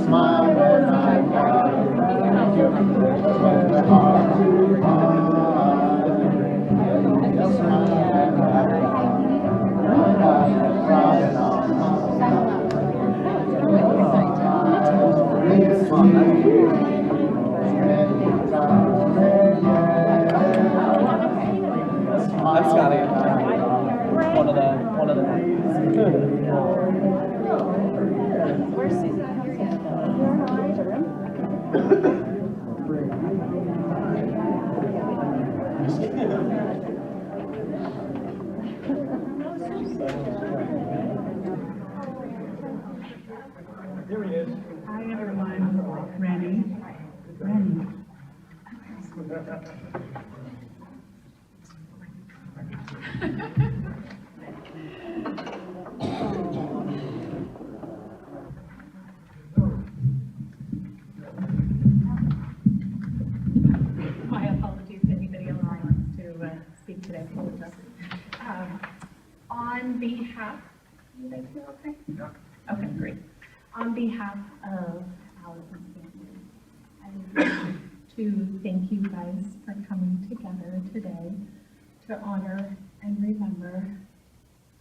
smile when I cry. When the heart too hard. You smile when I cry on my I'm Scotty. One of the Where's Susan? Here he is. Hi everyone. Ready? Ready. My apologies to anybody else who wants to speak today. On behalf, you guys feel okay? Yeah. Okay, great. On behalf of Allison's family, I would like to thank you guys for coming together today to honor and remember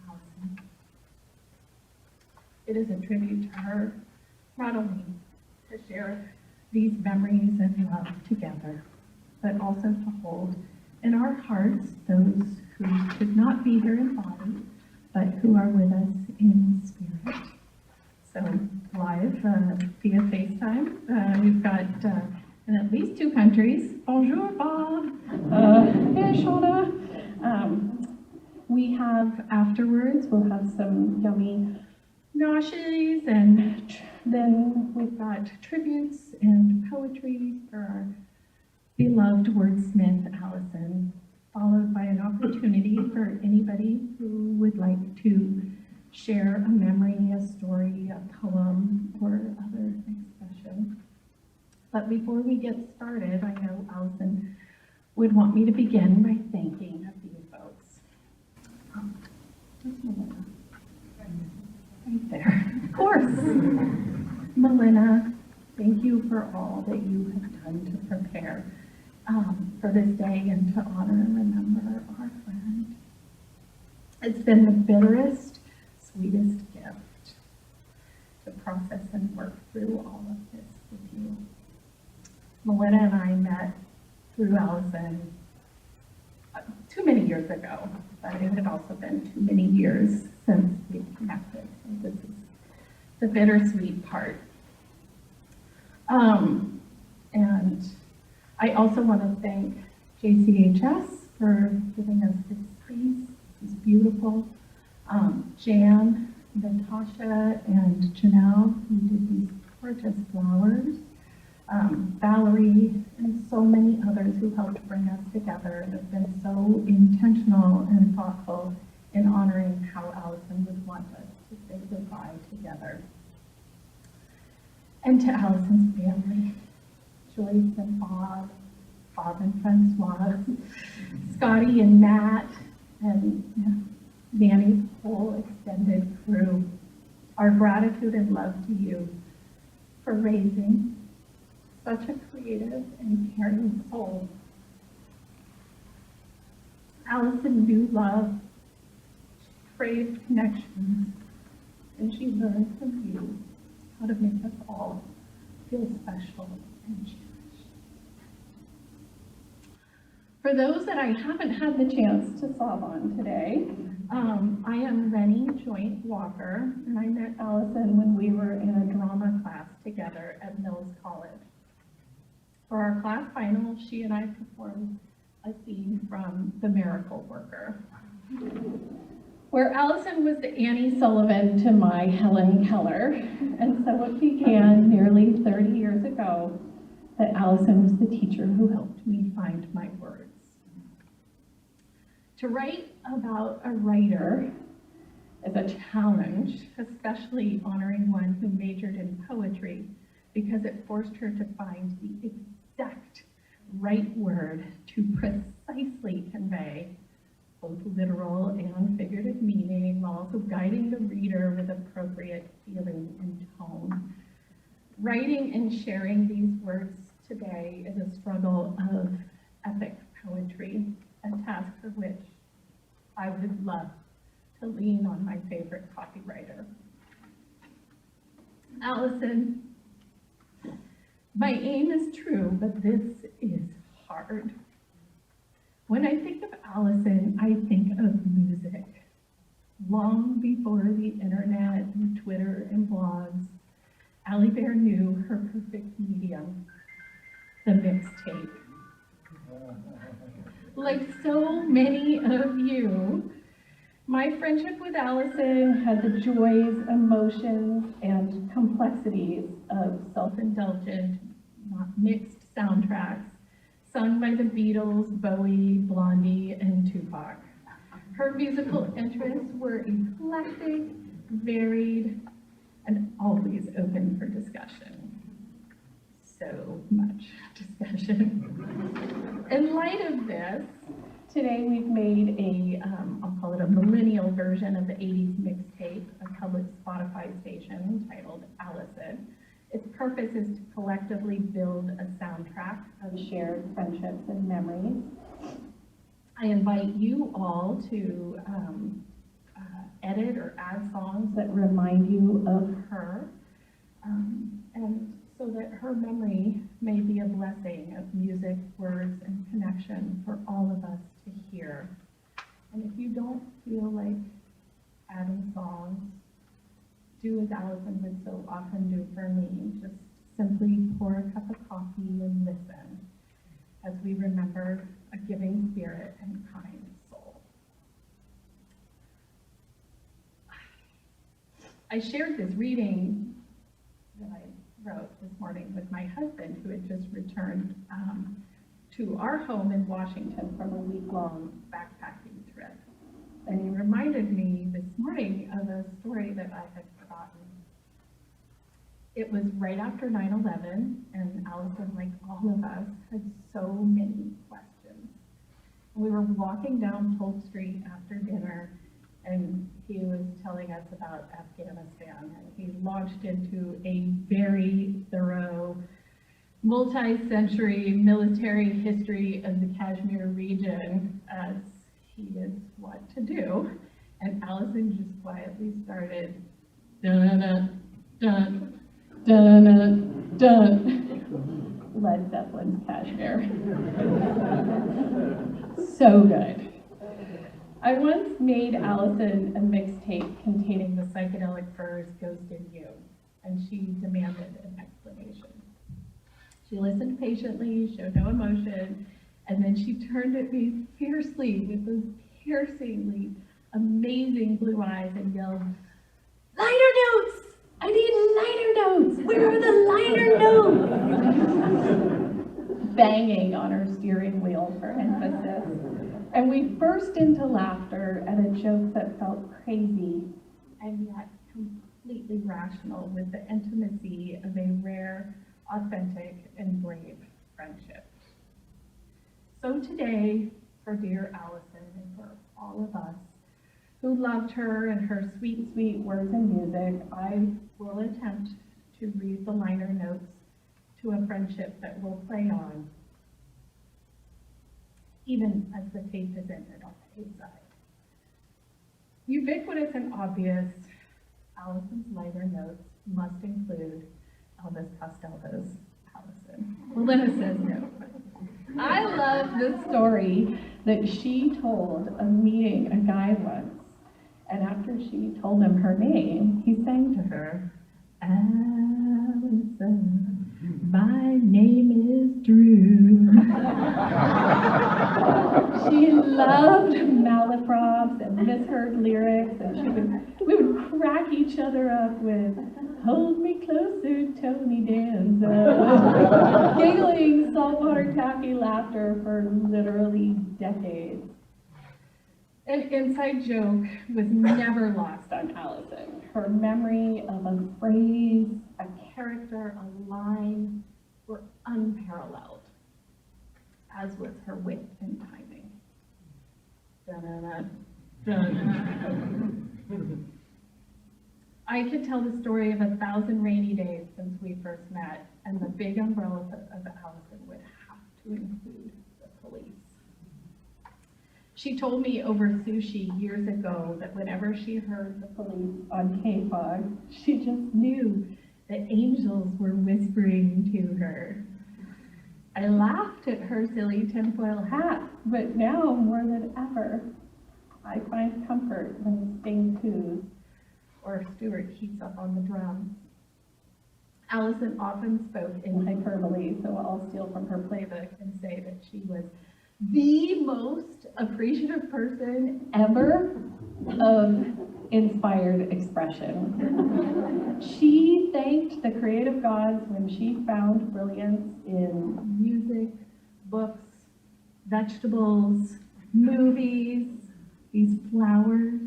Allison. It is a tribute to her, not only to share these memories and love together, but also to hold in our hearts those who could not be here in body, but who are with us in spirit. So live via FaceTime, we've got in at least 2 countries. Bonjour, Bob. Hey, Shona. We have afterwards, we'll have some yummy noshes, and then we've got tributes and poetry for our beloved wordsmith, Allison, followed by an opportunity for anybody who would like to share a memory, a story, a poem, or other expression. But before we get started, I know Allison would want me to begin by thanking a few folks. Where's Melina? Right there. Of course. Melina, thank you for all that you have done to prepare for this day and to honor and remember our friend. It's been the bitterest, sweetest gift to process and work through all of this with you. Melina and I met through Allison too many years ago, but it had also been too many years since we connected. So this is the bittersweet part. And I also want to thank JCHS for giving us this space. This is beautiful. Jan, Natasha, and Janelle, who did these gorgeous flowers. Valerie, and so many others who helped bring us together and have been so intentional and thoughtful in honoring how Allison would want us to say goodbye together. And to Allison's family, Joyce and Bob and Francois, Scotty and Matt, and Nanny's whole extended crew. Our gratitude and love to you for raising such a creative and caring soul. Allison knew love, she craved connections, and she learned from you how to make us all feel special and cherished. For those that I haven't had the chance to sob on today, I am Rennie Joint Walker, and I met Allison when we were in a drama class together at Mills College. For our class final, she and I performed a scene from The Miracle Worker, where Allison was the Annie Sullivan to my Helen Keller. And so it began nearly 30 years ago that Allison was the teacher who helped me find my words. To write about a writer is a challenge, especially honoring one who majored in poetry, because it forced her to find the exact right word to precisely convey both literal and figurative meaning, while also guiding the reader with appropriate feeling and tone. Writing and sharing these words today is a struggle of epic poetry, a task for which I would love to lean on my favorite copywriter. Allison, my aim is true, but this is hard. When I think of Allison, I think of music. Long before the internet and Twitter and blogs, Behr knew her perfect medium, the mixtape. Like so many of you, my friendship with Allison had the joys, emotions, and complexities of self-indulgent, mixed soundtracks sung by the Beatles, Bowie, Blondie, and Tupac. Her musical interests were eclectic, varied, and always open for discussion. So much discussion. In light of this, today we've made I'll call it a millennial version of the 80s mixtape, a public Spotify station titled Allison. Its purpose is to collectively build a soundtrack of shared friendships and memories. I invite you all to edit or add songs that remind you of her, and so that her memory may be a blessing of music, words, and connection for all of us to hear. And if you don't feel like adding songs, do as Allison would so often do for me, just simply pour a cup of coffee and listen as we remember a giving spirit and kind soul. I shared this reading that I wrote this morning with my husband, who had just returned to our home in Washington from a week-long backpacking trip. And he reminded me this morning of a story that I had forgotten. It was right after 9/11, and Allison, like all of us, had so many questions. We were walking down Polk Street after dinner, and he was telling us about Afghanistan, and he launched into a very thorough, multi-century military history of the Kashmir region, as he is wont to do. And Allison just quietly started, dun dun dun dun, Led Zeppelin's Kashmir. So good. I once made Allison a mixtape containing the psychedelic furs Ghost in You, and she demanded an explanation. She listened patiently, showed no emotion, and then she turned at me fiercely with those piercingly amazing blue eyes and yelled, "Liner notes! I need liner notes! Where are the liner notes?" Banging on her steering wheel for emphasis. And we burst into laughter at a joke that felt crazy and yet completely rational, with the intimacy of a rare, authentic, and brave friendship. So today, for dear Allison and for all of us who loved her and her sweet, sweet words and music, I will attempt to read the liner notes to a friendship that will play on, even as the tape is ended on the A side. Ubiquitous and obvious, Allison's liner notes must include Elvis Costello's Allison. Lena says no. I love the story that she told of meeting a guy once, and after she told him her name, he sang to her, "Allison, my name is Drew." She loved malaprops and misheard lyrics, and we would crack each other up with, "Hold me closer, Tony Danza," giggling saltwater taffy laughter for literally decades. An inside joke was never lost on Allison. Her memory of a phrase, a character, a line were unparalleled, as was her wit and timing. Dun-dun-dun, dun. I could tell the story of 1,000 rainy days since we first met, and the big umbrella of Allison would have to include the police. She told me over sushi years ago that whenever she heard the police on K-Fog, she just knew that angels were whispering to her. I laughed at her silly tinfoil hat, but now more than ever, I find comfort when Sting coos or Stuart heats up on the drums. Allison often spoke in hyperbole, so I'll steal from her playbook and say that she was the most appreciative person ever of inspired expression. She thanked the creative gods when she found brilliance in music, books, vegetables, movies, these flowers,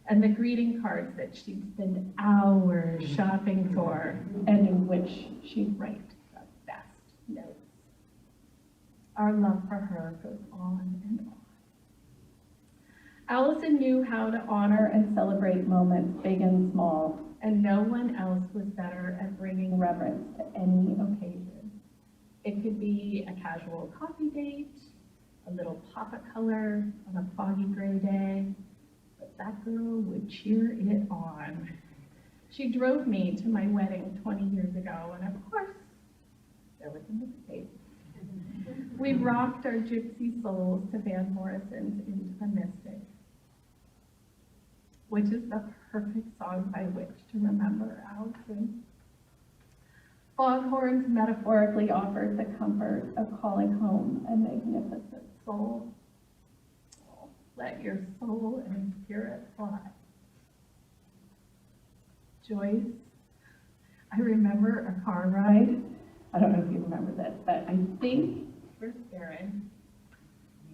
and the greeting cards that she'd spend hours shopping for, and in which she'd write the best notes. Our love for her goes on and on. Allison knew how to honor and celebrate moments big and small, and no one else was better at bringing reverence to any occasion. It could be a casual coffee date, a little pop of color on a foggy gray day, but that girl would cheer it on. She drove me to my wedding 20 years ago, and of course, there was a mistake. We rocked our gypsy souls to Van Morrison's Into the Mystic, which is the perfect song by which to remember Allison. Foghorns metaphorically offered the comfort of calling home a magnificent soul. Let your soul and spirit fly. Joyce, I remember a car ride. I don't know if you remember this, but I think, where's Aaron?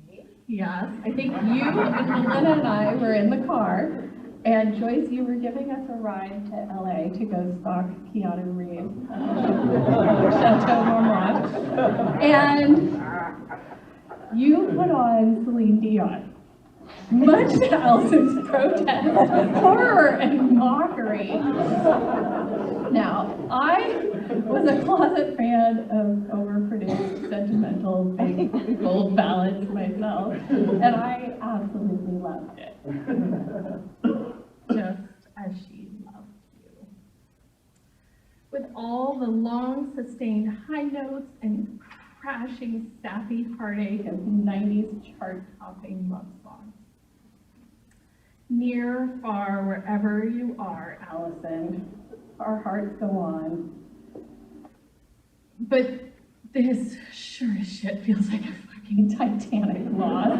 Me? Yes, I think you and Melinda and I were in the car, and Joyce, you were giving us a ride to LA to go stalk Keanu Reeves at Chateau Marmont, and you put on Celine Dion. Much to Allison's protest, horror, and mockery. Now, I was a closet fan of overproduced, sentimental, big, bold ballads myself, and I absolutely loved it. Just as she loved you. With all the long, sustained high notes and crashing, sappy heartache of 90s chart-topping love songs. Near, far, wherever you are, Allison, our hearts go on. But this sure as shit feels like a fucking Titanic loss.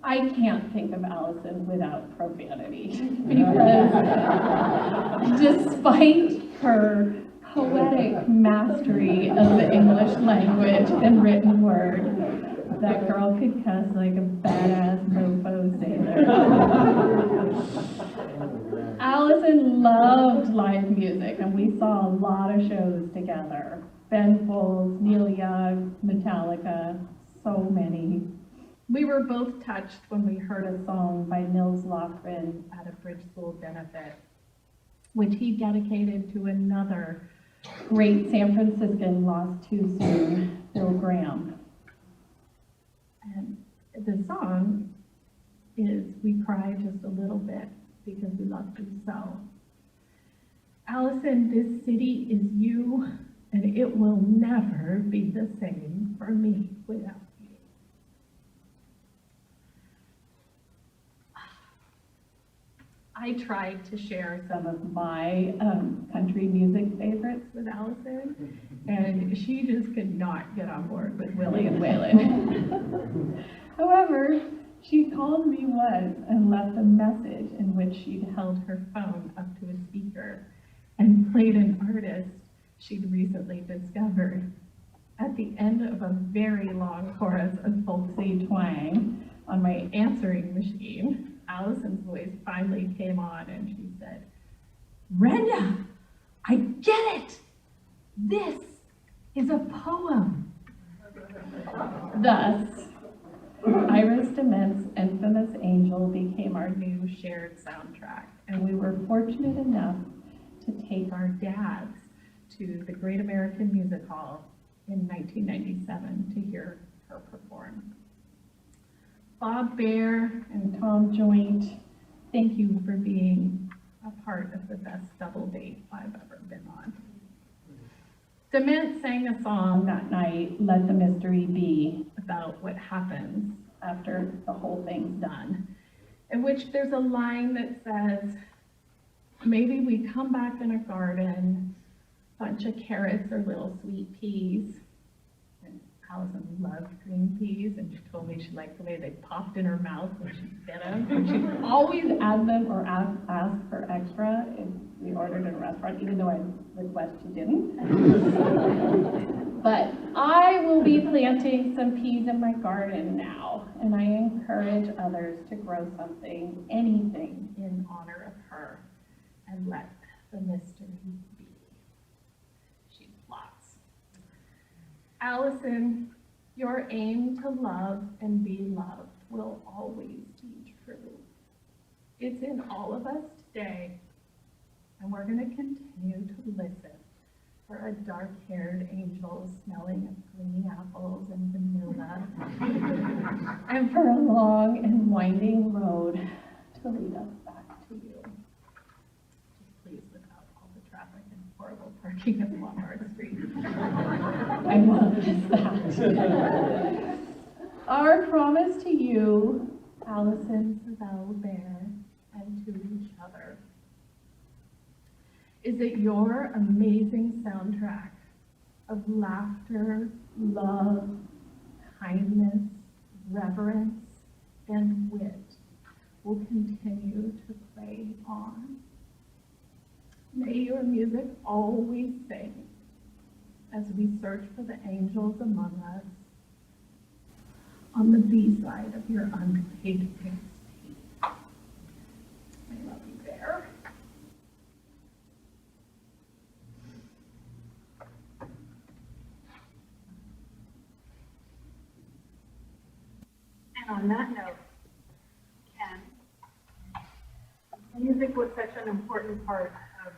I can't think of Allison without profanity, because despite her poetic mastery of the English language and written word, that girl could cuss like a badass mofo sailor. Allison loved live music, and we saw a lot of shows together. Ben Folds, Neil Young, Metallica, so many. We were both touched when we heard a song by Nils Lofgren at a bridge school benefit, which he dedicated to another great San Franciscan lost too soon, Bill Graham. And the song is We Cry Just a Little Bit Because We Loved You So. Allison, this city is you, and it will never be the same for me without you. I tried to share some of my country music favorites with Allison, and she just could not get on board with Willie and Waylon. However, she called me once and left a message in which she'd held her phone up to a speaker and played an artist she'd recently discovered. At the end of a very long chorus of folksy twang on my answering machine, Allison's voice finally came on and she said, "Brenda, I get it! This is a poem." Thus, Iris DeMent's Infamous Angel became our new shared soundtrack. And we were fortunate enough to take our dads to the Great American Music Hall in 1997 to hear her perform. Bob Behr and Tom Joint, thank you for being a part of the best double date I've ever been on. Dement sang a song that night, Let the Mystery Be, about what happens after the whole thing's done, in which there's a line that says, maybe we come back in a garden, bunch of carrots or little sweet peas. And Allison loved green peas, and she told me she liked the way they popped in her mouth when she bit them. And she'd always add them or ask for extra if we ordered at a restaurant, even though I request she didn't. But I will be planting some peas in my garden now, and I encourage others to grow something, anything, in honor of her, and let the mystery be. She plots. Allison, your aim to love and be loved will always be true. It's in all of us today, and we're going to continue to listen for a dark-haired angel smelling of green apples and vanilla, and for a long and winding road to lead us back to you. Just please without all the traffic and horrible parking at Walmart Street. I know just that. Our promise to you, Allison, Savelle, Behr, and to each other, is that your amazing soundtrack of laughter, love, kindness, reverence, and wit will continue to play on. May your music always sing as we search for the angels among us on the B-side of your unpaid tape. I love you, Behr. And on that note, Ken, music was such an important part of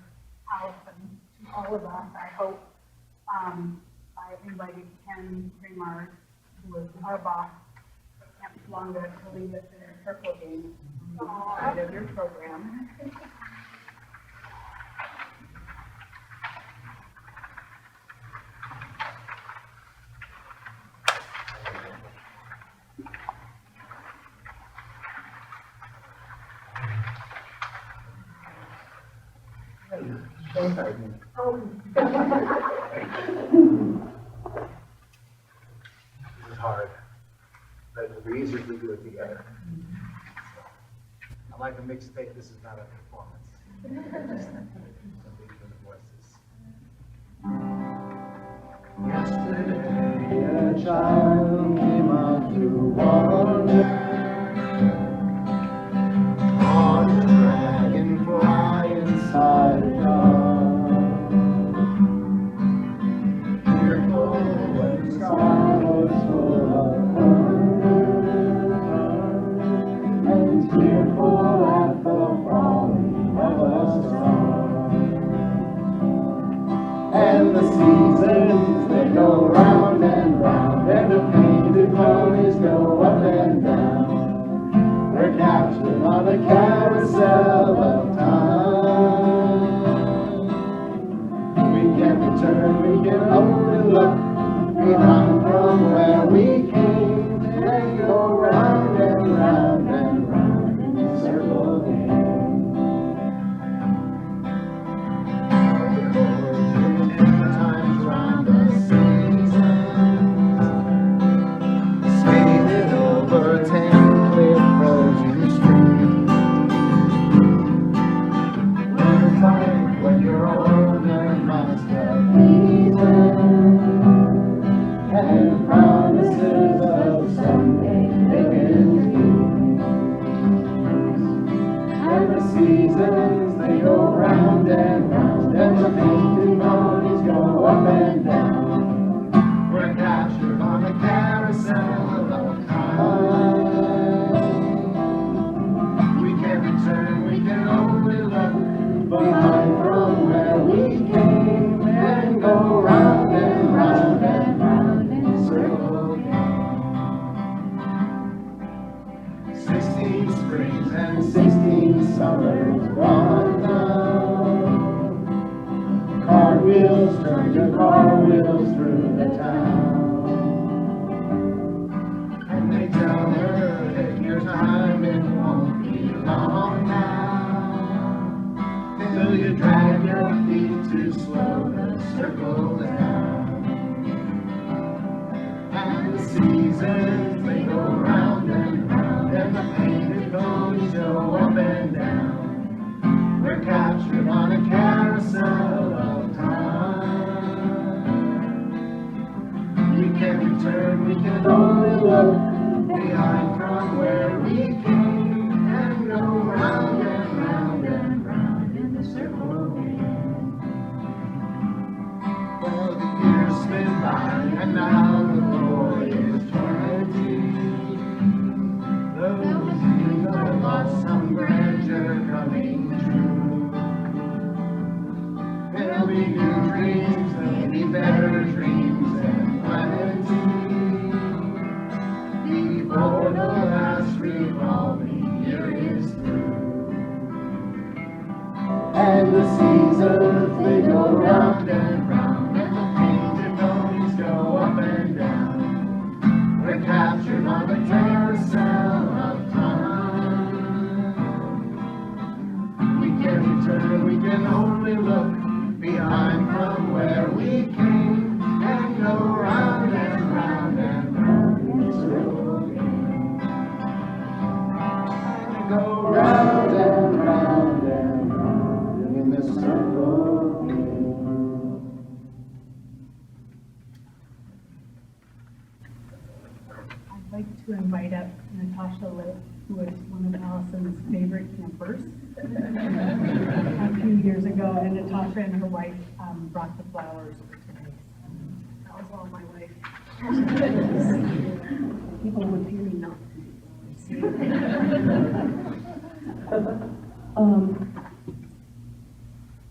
Allison to all of us. I hope I invited Ken Kramer, who was our boss at Camp Longa, to lead us in a circle game on the side of your program. This is hard, but it'll be easier if we do it together. I like a mixtape. This is not a performance. Something for the voices. Yesterday, a child came out to wander on a dragonfly inside a jar. Fearful when the sky was full of thunder, and tearful at the falling of a star. And the seasons, they go round and round, and the painted ponies go up and down. We're captured on a carousel of time. We can't return, we can only look behind from where we came, and go round and round and round in a circle game. Times round the seasons, skated over 10 clear frozen streets. Winter time when you're older must have reason, and promises of someday making dreams. And the seasons, they go round and round, and the painted ponies go up and down. We're captured on a carousel of time. We can't return, we can only seasons, they go round and round, and the painted ponies go up and down. We're captured on a carousel of time. We can't return, we can only look behind from where we came, and go round and round and round in the circle again. Well, the years spin by, and now the boy is 20. Those years have lost some grandeur coming true. There'll be new dreams, there'll be better dreams and plenty. Before the last revolving year is through. And the seasons, they go round and round, and the painted ponies go up and down. We're captured on the carousel of time. We can't return, we can only look behind from where we came, and go round and round and round in the circle again. Go round and round and round in the circle again. I'd like to invite up Natasha Litt, who was one of Allison's favorite campers a few years ago, and Natasha and her wife brought the flowers for today. That was all my wife. People would pay me not to do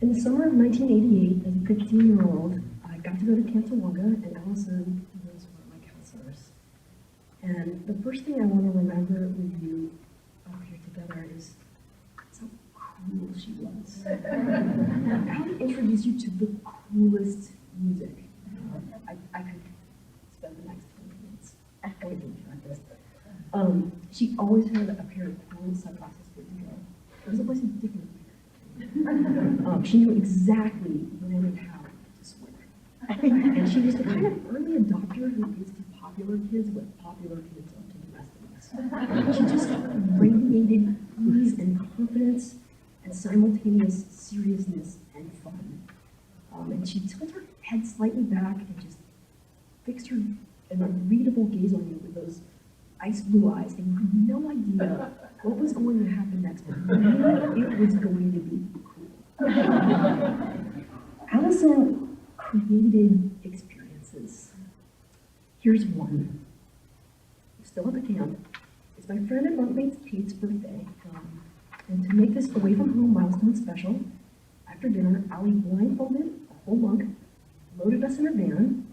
In the summer of 1988, as a 15-year-old, I got to go to Camp Tawonga, and Allison was one of my counselors. And the first thing I want to remember with you up here together is how cool she was. And how to introduce you to the coolest music. I could spend the next 20 minutes going through this. She always had a pair of cool sunglasses good to go. It was a place ridiculous. She knew exactly when and how to swear. And she was the kind of early adopter who gives to popular kids what popular kids are to the rest of us. She just radiated ease and confidence and simultaneous seriousness and fun. And she tilted her head slightly back and just fixed her an unreadable gaze on you with those ice blue eyes, and you had no idea what was going to happen next, but you knew it was going to be cool. Allison created experiences. Here's one. Still at the camp. It's my friend and bunkmate Kate's birthday. And to make this away from home milestone special, after dinner, Allie blindfolded a whole bunk, loaded us in her van,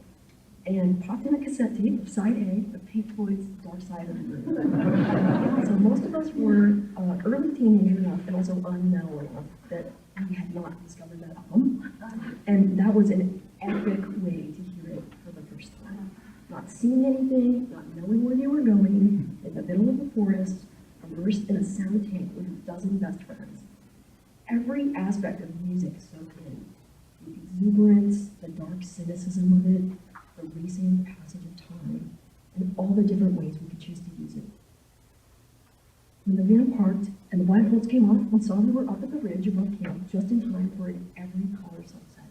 and popped in a cassette tape of side A of Pink Floyd's Dark Side of the Moon. So most of us were early teenagers enough and also unmetal enough that we had not discovered that album. And that was an epic way to hear it for the first time. Not seeing anything, not knowing where they were going, in the middle of the forest, immersed in a sound tank with a dozen best friends. Every aspect of music soaked in. The exuberance, the dark cynicism of it, the racing passage of time, and all the different ways we could choose to use it. When the van parked and the blindfolds came off, we saw we were up at the ridge above camp just in time for an every color sunset.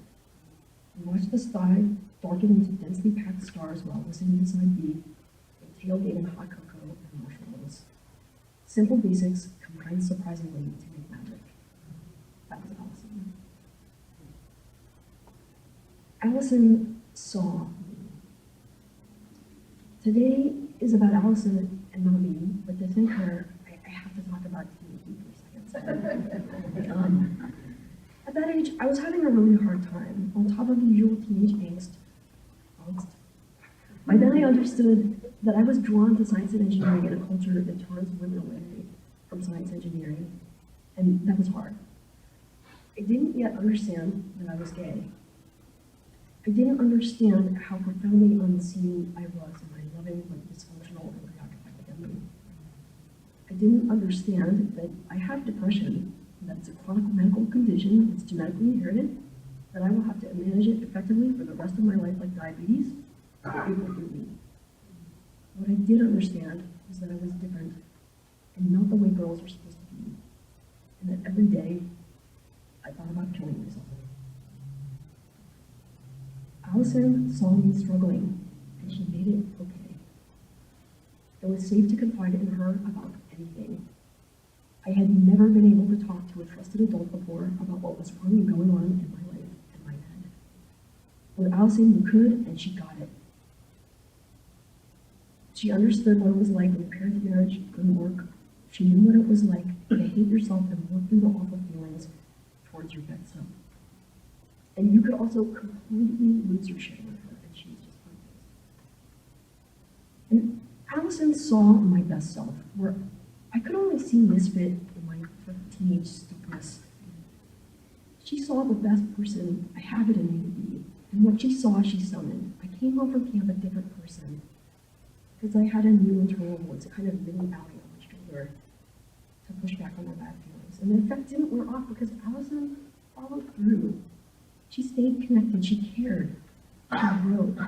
We watched the sky darken into densely packed stars while listening to side B and tailgating hot cocoa and marshmallows. Simple basics combined surprisingly to make magic. That was Allison. Allison saw me. Today is about Allison and not me, but to thank her, I have to talk about teenage me for a second. At that age, I was having a really hard time, on top of the usual teenage angst. By then I understood that I was drawn to science and engineering in a culture that turns women away from science engineering, and that was hard. I didn't yet understand that I was gay. I didn't understand how profoundly unseen I was in my loving but dysfunctional and preoccupied family. I didn't understand that I have depression, that it's a chronic medical condition that's genetically inherited, that I will have to manage it effectively for the rest of my life like diabetes, or it will do me. What I did understand was that I was different and not the way girls were supposed to be, and that every day I thought about killing myself. Allison saw me struggling, and she made it okay. It was safe to confide in her about anything. I had never been able to talk to a trusted adult before about what was really going on in my life and my head. With Allison, you could, and she got it. She understood what it was like when your parents' marriage didn't work. She knew what it was like to hate yourself and work through the awful feelings towards your bed self. And you could also completely lose your shit with her, and she was just perfect. And Allison saw my best self, where I could only see misfit in my teenage stupidness. She saw the best person I have it in me to be, and what she saw, she summoned. I came home from camp a different person, because I had a new internal voice, a kind of mini Ally on my shoulder, to push back on my bad feelings. And the effect didn't wear off because Allison followed through. She stayed connected, she cared, she wrote.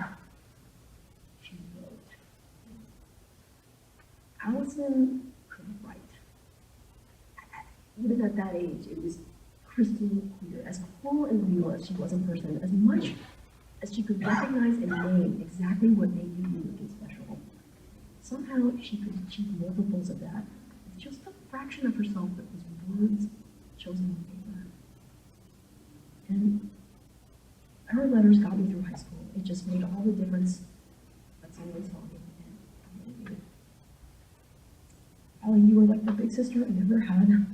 She wrote. Allison could write. Even at that age, it was crystal clear, as cool and real as she was in person, as much as she could recognize and name exactly what made you unique and special. Somehow she could achieve multiples of that with just a fraction of herself that was words chosen on paper. And her letters got me through high school. It just made all the difference that someone saw me and needed. Allie, you were like the big sister I never had,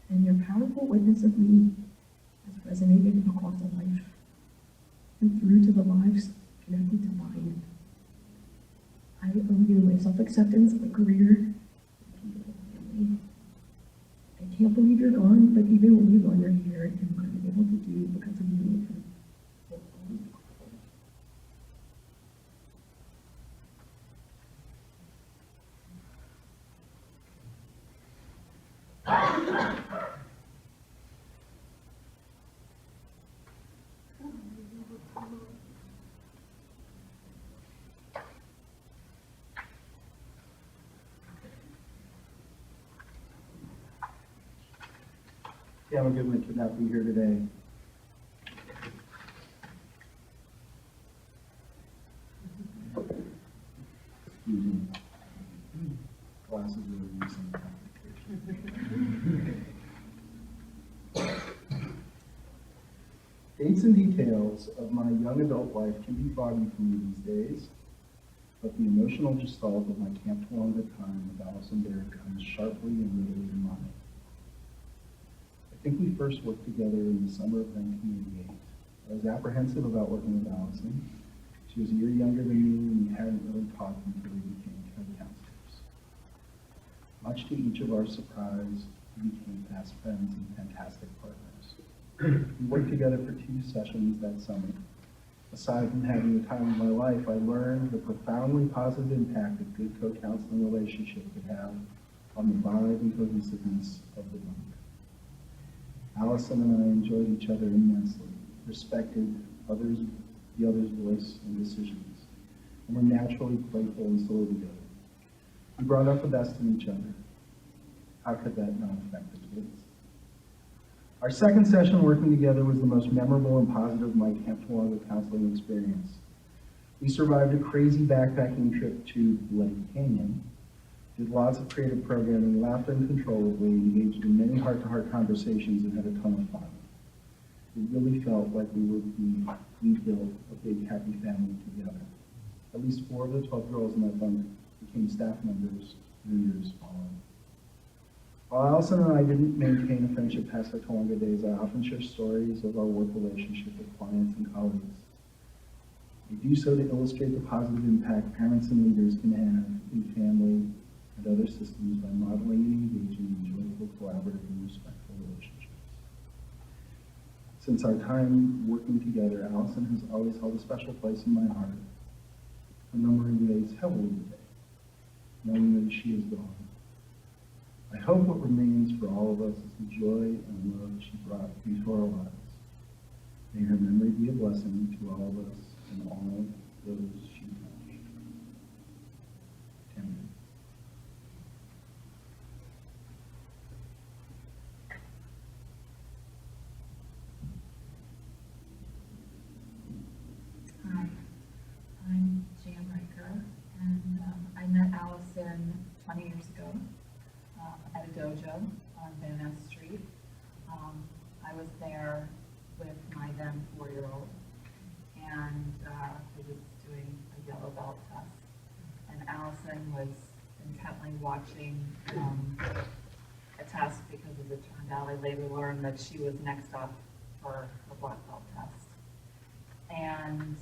and your powerful witness of me has resonated across a life and through to the lives connected to mine. I owe you my self-acceptance, my career, my family. I can't believe you're gone, but even when you're gone, you're here, and what I'm able to do because of you. Will always be grateful. Yeah, I'm good to not be here today. Excuse me. Glasses are using. Dates and details of my young adult life can be foggy for me these days, but the emotional gestalt of my Camp Toowoomba time with Allison Behr comes sharply and readily to mind. I think we first worked together in the summer of 1988. I was apprehensive about working with Allison. She was a year younger than me, and we hadn't really talked until we became co-counselors. Much to each of our surprise, we became fast friends and fantastic partners. We worked together for 2 sessions that summer. Aside from having the time of my life, I learned the profoundly positive impact a good co-counseling relationship could have on the vibe and cohesiveness of the bunk. Allison and I enjoyed each other immensely, respected the other's voice and decisions, and were naturally playful and silly together. We brought out the best in each other. How could that not affect the kids? Our second session working together was the most memorable and positive of my Camp Toowoomba counseling experience. We survived a crazy backpacking trip to Bloody Canyon, did lots of creative programming, laughed uncontrollably, engaged in many heart-to-heart conversations, and had a ton of fun. It really felt like we built a big happy family together. At least 4 of the 12 girls in that bunk became staff members in the years following. While Allison and I didn't maintain a friendship past our Toowoomba days, I often share stories of our work relationship with clients and colleagues. We do so to illustrate the positive impact parents and leaders can have in family and other systems by modeling and engaging in joyful, collaborative, and respectful relationships. Since our time working together, Allison has always held a special place in my heart. Her memory weighs heavily today, knowing that she is gone. I hope what remains for all of us is the joy and love she brought into our lives. May her memory be a blessing to all of us and all those she touched. 20 years ago at a dojo on Van Ness Street. I was there with my then 4-year-old, and he was doing a yellow belt test. And Allison was intently watching a test because as it turned out, I later learned that she was next up for the black belt test. And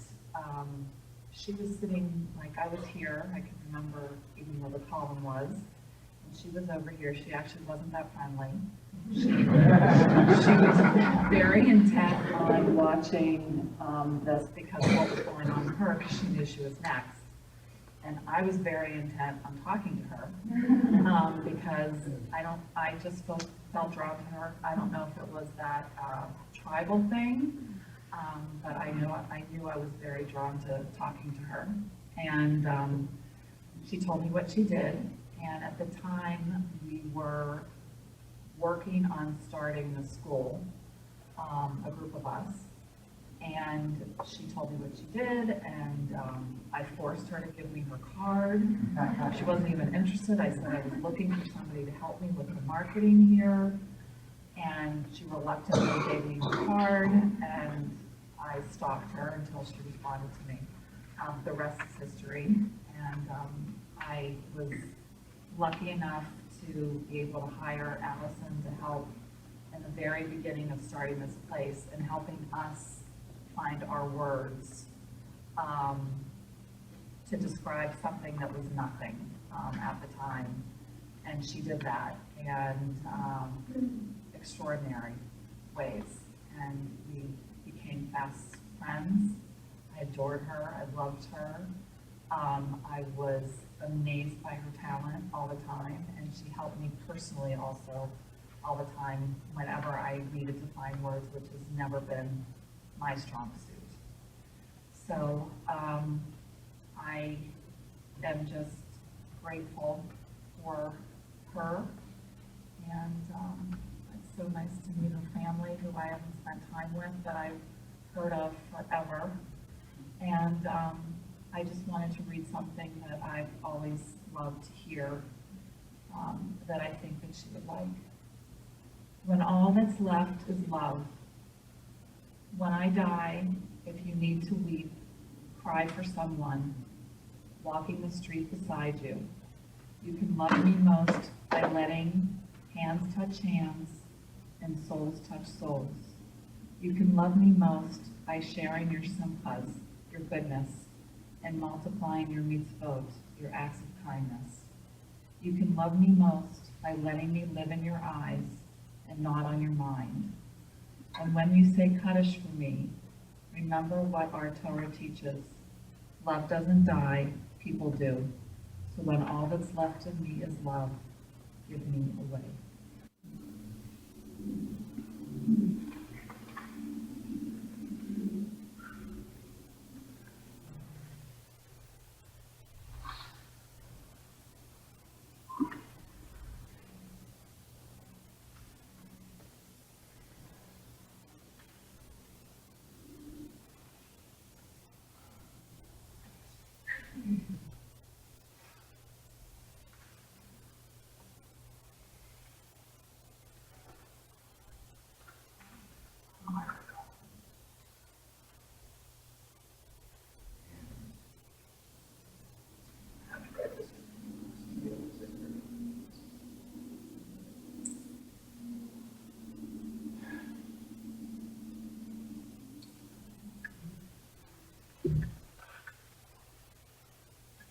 she was sitting, like I was here, I can remember even where the column was, and she was over here. She actually wasn't that friendly. She was very intent on watching this because of what was going on with her, because she knew she was next. And I was very intent on talking to her because I just felt drawn to her. I don't know if it was that tribal thing, but I knew I was very drawn to talking to her. And she told me what she did. And at the time, we were working on starting the school, a group of us. And she told me what she did, and I forced her to give me her card. She wasn't even interested. I said I was looking for somebody to help me with the marketing here. And she reluctantly gave me her card, and I stalked her until she responded to me. The rest is history. And I was lucky enough to be able to hire Allison to help in the very beginning of starting this place and helping us find our words to describe something that was nothing at the time. And she did that in extraordinary ways. And we became fast friends. I adored her. I loved her. I was amazed by her talent all the time, and she helped me personally also all the time whenever I needed to find words, which has never been my strong suit. So I am just grateful for her, and it's so nice to meet her family, who I haven't spent time with, that I've heard of forever. And I just wanted to read something that I've always loved to hear, that I think that she would like. When all that's left is love. When I die, if you need to weep, cry for someone walking the street beside you. You can love me most by letting hands touch hands and souls touch souls. You can love me most by sharing your simchas, your goodness, and multiplying your mitzvot, your acts of kindness. You can love me most by letting me live in your eyes and not on your mind. And when you say Kaddish for me, remember what our Torah teaches. Love doesn't die, people do. So when all that's left of me is love, give me away.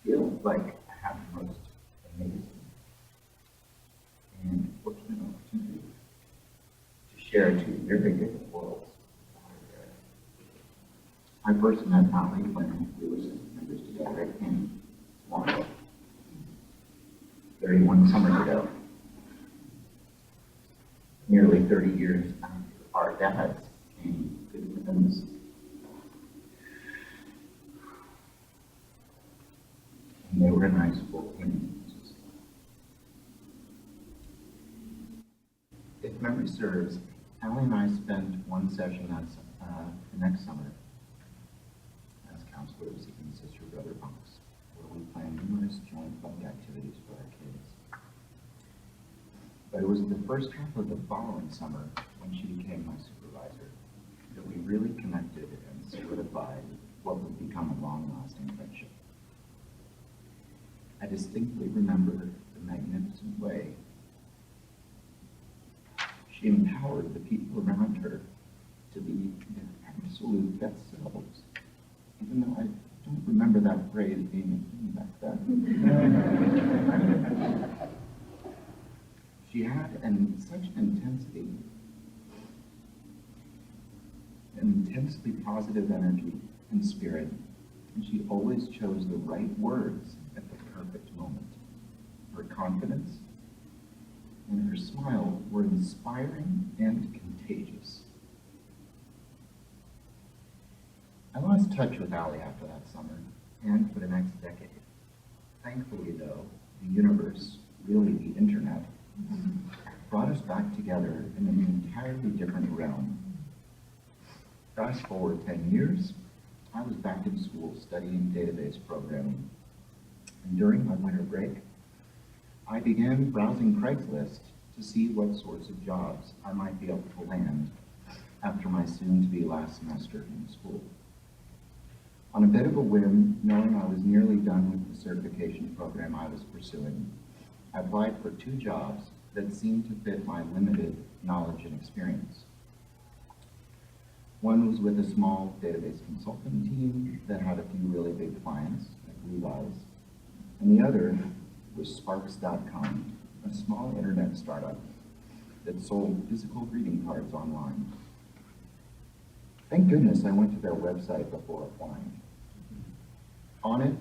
Feel like I have the most amazing and fortunate opportunity to share two very different worlds. I first met Holly when we were members together in Florida 31 summers ago. Nearly 30 years after our dads became good friends. And they were in high school in If memory serves, Allie and I spent one session the next summer as counselors in Sister Brother Bunks, where we planned numerous numerous joint fund activities for our kids. But it was the first half of the following summer, when she became my supervisor, that we really connected and solidified what would become a long-lasting friendship. I distinctly remember the magnificent way she empowered the people around her to be their absolute best selves, even though I don't remember that phrase being a thing back then. She had such an intensely positive energy and spirit, and she always chose the right words at the perfect moment. Her confidence and her smile were inspiring and contagious. I lost touch with Allie after that summer, and for the next decade. Thankfully, though, the universe, really the internet, brought us back together in an entirely different realm. Fast forward 10 years, I was back in school studying database programming. And during my winter break, I began browsing Craigslist to see what sorts of jobs I might be able to land after my soon-to-be last semester in school. On a bit of a whim, knowing I was nearly done with the certification program I was pursuing, I applied for 2 jobs that seemed to fit my limited knowledge and experience. One was with a small database consulting team that had a few really big clients, like Levi's, and the other was Sparks.com, a small internet startup that sold physical greeting cards online. Thank goodness I went to their website before applying. On it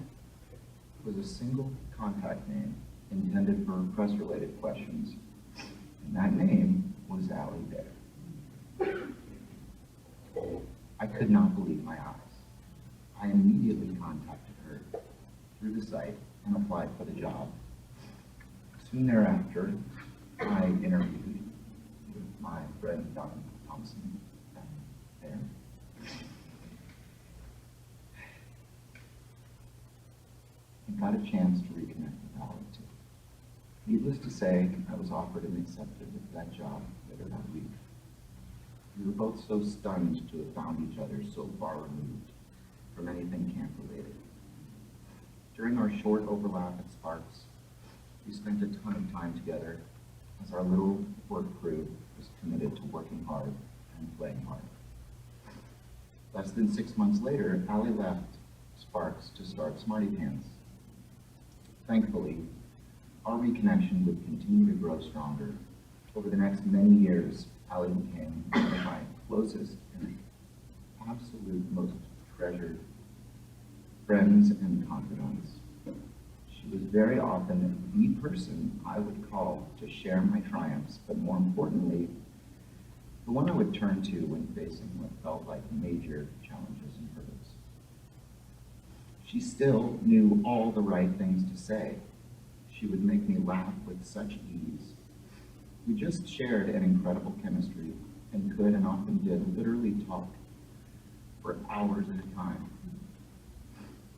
was a single contact name intended for press-related questions, and that name was Allie Behr. I could not believe my eyes. I immediately contacted her through the site and applied for the job. Soon thereafter, I interviewed with my friend Allison there. And got a chance to reconnect with Allie too. Needless to say, I was offered and accepted that job later that week. We were both so stunned to have found each other so far removed from anything camp related. During our short overlap at Sparks, we spent a ton of time together as our little work crew was committed to working hard and playing hard. Less than 6 months later, Allie left Sparks to start Smarty Pants. Thankfully, our reconnection would continue to grow stronger. Over the next many years, Allie became one of my closest and absolute most treasured friends and confidants. She was very often the person I would call to share my triumphs, but more importantly, the one I would turn to when facing what felt like major challenges and hurdles. She still knew all the right things to say. She would make me laugh with such ease. We just shared an incredible chemistry and could and often did literally talk for hours at a time.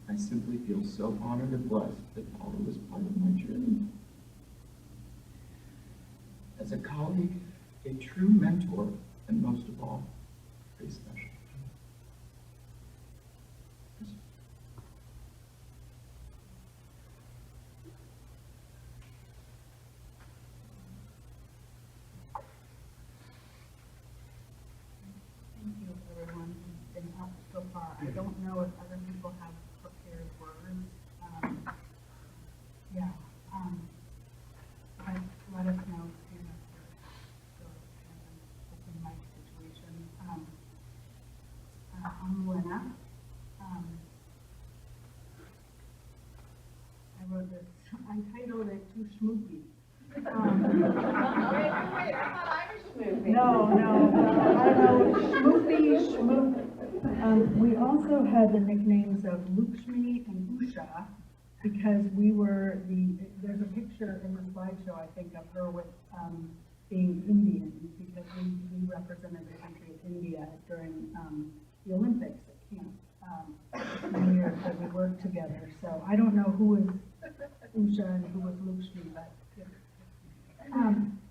I simply feel so honored and blessed that Allie was part of my journey. As a colleague, a true mentor, and most of all, very special. Thank you, everyone who's been up so far. I don't know if other people have prepared words. But let us know soon if we're still kind of an open mic situation. I'm Lena. I wrote this, I titled it Too Schmoopy. Wait, I thought I was moving. No, I don't know, Schmoopy, Schmoop. We also had the nicknames of Lukshmi and Usha because we were there's a picture in the slideshow, I think, of her with being Indian because we represented the country of India during the Olympics at camp. 9 years that we worked together. So I don't know who is Musha and who was Lakshmi, but,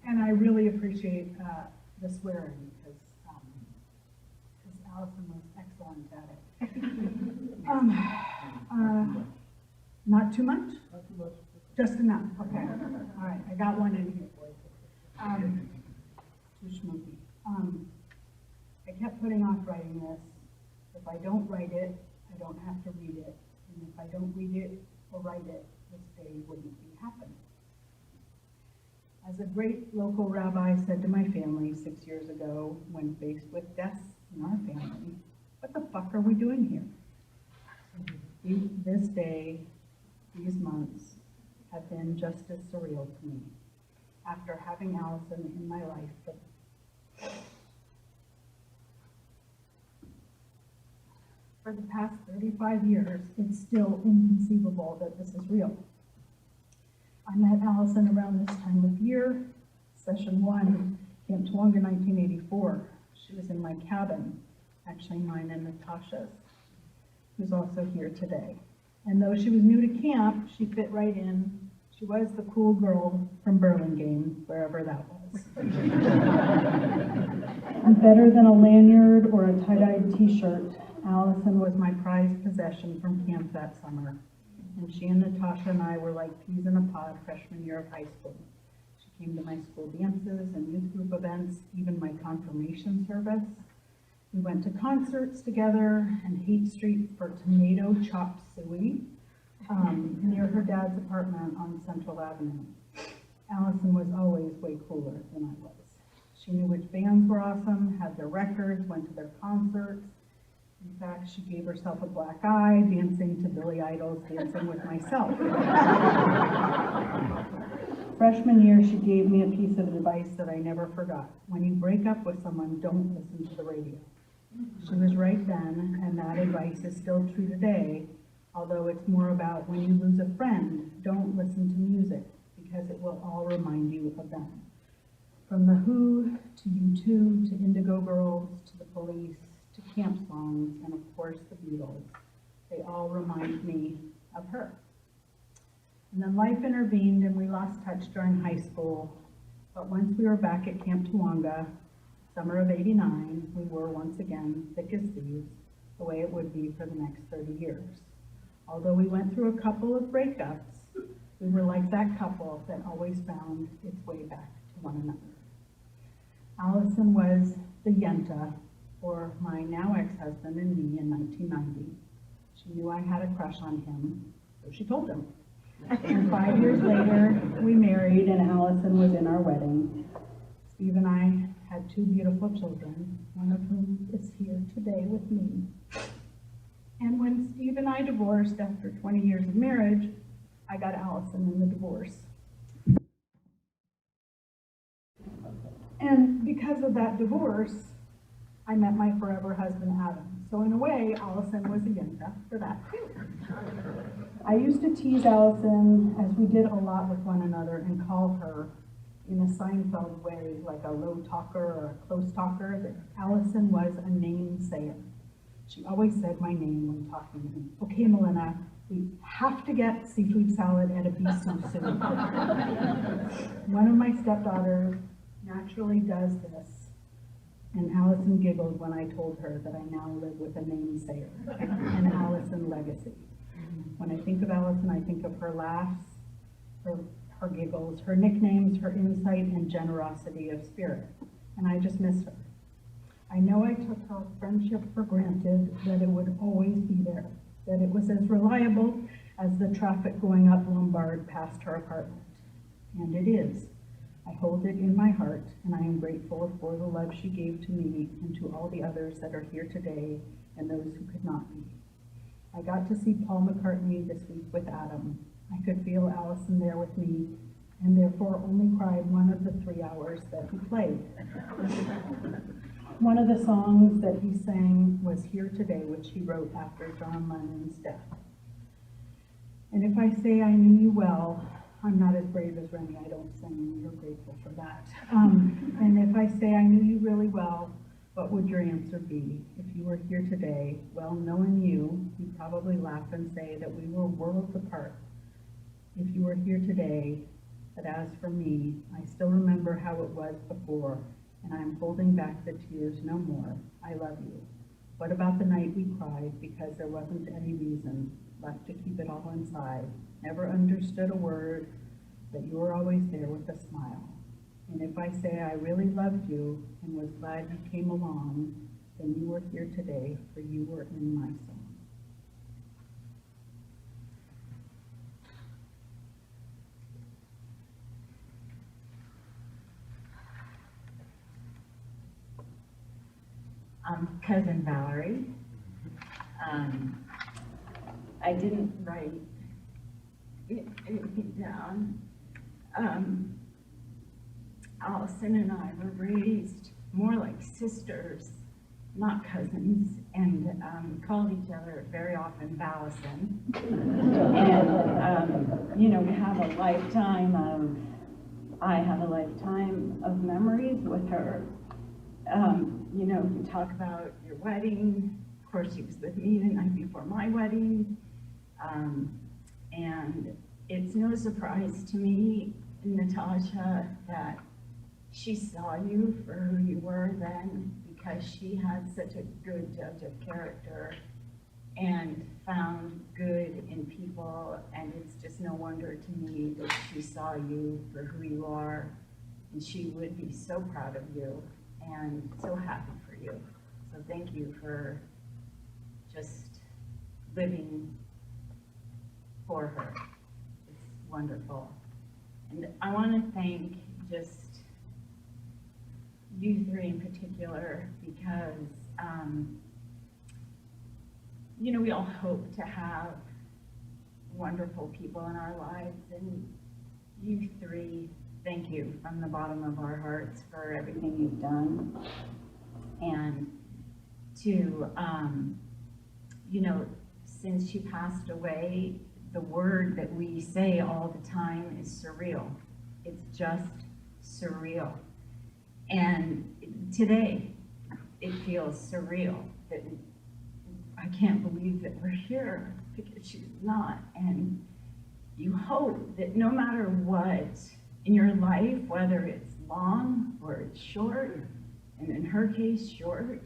and I really appreciate, the swearing, because Allison was excellent at it. Not too much? Just enough, okay. All right, I got one in here for you. Too schmoozy. I kept putting off writing this. If I don't write it, I don't have to read it. And if I don't read it or write it, this day wouldn't be happening. As a great local rabbi said to my family 6 years ago, when faced with deaths in our family, what the fuck are we doing here? This day, these months, have been just as surreal to me. After having Allison in my life for the past 35 years, it's still inconceivable that this is real. I met Allison around this time of year, session 1, Camp Tawonga, 1984. She was in my cabin, actually mine and Natasha's, who's also here today. And though she was new to camp, she fit right in. She was the cool girl from Burlingame, wherever that was. And better than a lanyard or a tie-dyed t-shirt, Allison was my prized possession from camp that summer. And she and Natasha and I were like peas in a pod freshman year of high school. She came to my school dances and youth group events, even my confirmation service. We went to concerts together and Haight Street for tomato chop suey near her dad's apartment on Central Avenue. Allison was always way cooler than I was. She knew which bands were awesome, had their records, went to their concerts. In fact, she gave herself a black eye, dancing to Billy Idol's Dancing with Myself. Freshman year, she gave me a piece of advice that I never forgot. When you break up with someone, don't listen to the radio. She was right then, and that advice is still true today, although it's more about when you lose a friend, don't listen to music, because it will all remind you of them. From The Who, to U2, to Indigo Girls, to The Police, to camp songs, and of course the Beatles. They all remind me of her. And then life intervened and we lost touch during high school, but once we were back at Camp Tawonga, summer of '89, we were once again thick as thieves, the way it would be for the next 30 years. Although we went through a couple of breakups, we were like that couple that always found its way back to one another. Allison was the Yenta, for my now ex-husband and me in 1990. She knew I had a crush on him, so she told him. And 5 years later, we married and Allison was in our wedding. Steve and I had 2 beautiful children, one of whom is here today with me. And when Steve and I divorced after 20 years of marriage, I got Allison in the divorce. And because of that divorce, I met my forever husband, Adam. So in a way, Allison was a Yenta for that too. I used to tease Allison, as we did a lot with one another, and call her, in a Seinfeld way, like a low talker or a close talker, that Allison was a name sayer. She always said my name when talking to me. Okay, Melina, we have to get seafood salad and a beef soup soon. One of my stepdaughters naturally does this. And Allison giggled when I told her that I now live with a namesayer, an Allison legacy. When I think of Allison, I think of her laughs, her giggles, her nicknames, her insight and generosity of spirit. And I just miss her. I know I took her friendship for granted, that it would always be there, that it was as reliable as the traffic going up Lombard past her apartment. And it is. I hold it in my heart, and I am grateful for the love she gave to me and to all the others that are here today and those who could not be. I got to see Paul McCartney this week with Adam. I could feel Allison there with me, and therefore only cried one of the 3 hours that he played. One of the songs that he sang was Here Today, which he wrote after John Lennon's death. And if I say I knew you well, I'm not as brave as Remy, I don't sing, you're grateful for that. And if I say I knew you really well, what would your answer be? If you were here today, well, knowing you, you'd probably laugh and say that we were worlds apart. If you were you are here today, but as for me, I still remember how it was before, and I am holding back the tears no more. I love you. What about the night we cried because there wasn't any reason, left to keep it all inside, never understood a word, but you were always there with a smile. And if I say I really loved you and was glad you came along, then you were here today, for you were in my song. Cousin Valerie. I didn't write anything down. Allison and I were raised more like sisters, not cousins, and called each other very often Allison. And, you know, we have a lifetime I have a lifetime of memories with her. You know, you talk about your wedding. Of course, she was with me the night before my wedding. And it's no surprise to me, Natasha, that she saw you for who you were then, because she had such a good judge of character and found good in people. And it's just no wonder to me that she saw you for who you are. And she would be so proud of you and so happy for you. So thank you for just living for her. It's wonderful. And I want to thank just you three in particular, because you know, we all hope to have wonderful people in our lives, and you three, thank you from the bottom of our hearts for everything you've done. And to, you know, since she passed away, the word that we say all the time is surreal. It's just surreal. And today, it feels surreal that I can't believe that we're here, because she's not. And you hope that no matter what in your life, whether it's long or it's short, and in her case, short,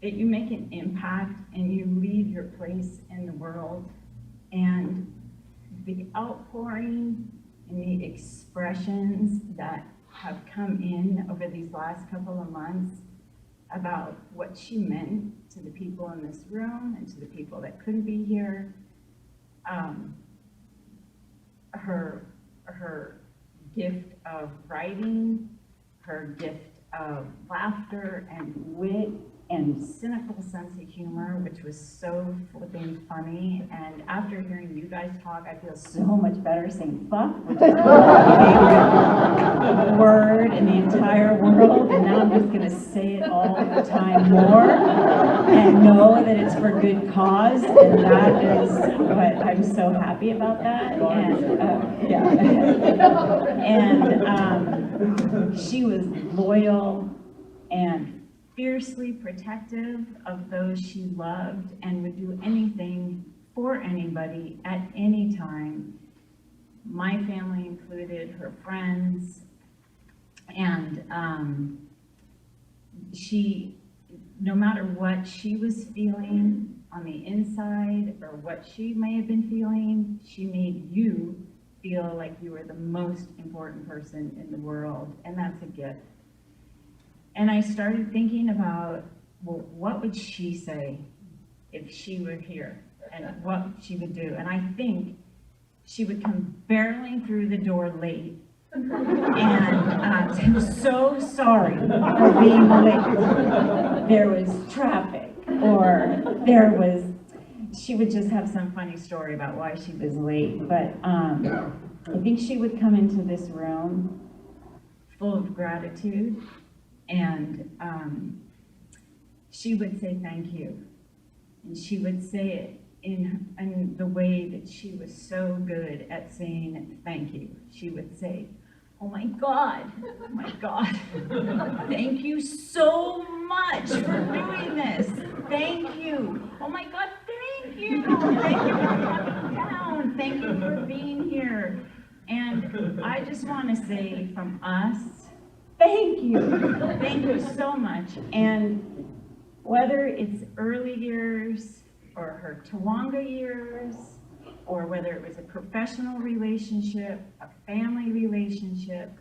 that you make an impact and you leave your place in the world. And the outpouring and the expressions that have come in over these last couple of months about what she meant to the people in this room and to the people that couldn't be here, her gift of writing, her gift of laughter and wit and cynical sense of humor, which was so flipping funny. And after hearing you guys talk, I feel so much better saying fuck, which is my favorite word in the entire world. And now I'm just gonna say it all the time more and know that it's for good cause. And that is what I'm so happy about that. And yeah. And she was loyal and fiercely protective of those she loved, and would do anything for anybody at any time, my family included, her friends. And she, no matter what she was feeling on the inside or what she may have been feeling, she made you feel like you were the most important person in the world, and that's a gift. And I started thinking about, well, what would she say if she were here, and what she would do? And I think she would come barreling through the door late, and I'm so sorry for being late. There was traffic, or she would just have some funny story about why she was late. But I think she would come into this room full of gratitude. And she would say thank you. And she would say it in the way that she was so good at saying thank you. She would say, oh my God, thank you so much for doing this. Thank you. Oh my God, thank you. Thank you for coming down. thank you for being here. And I just want to say from us, thank you. Thank you so much. And whether it's early years or her Tawanga years, or whether it was a professional relationship, a family relationship,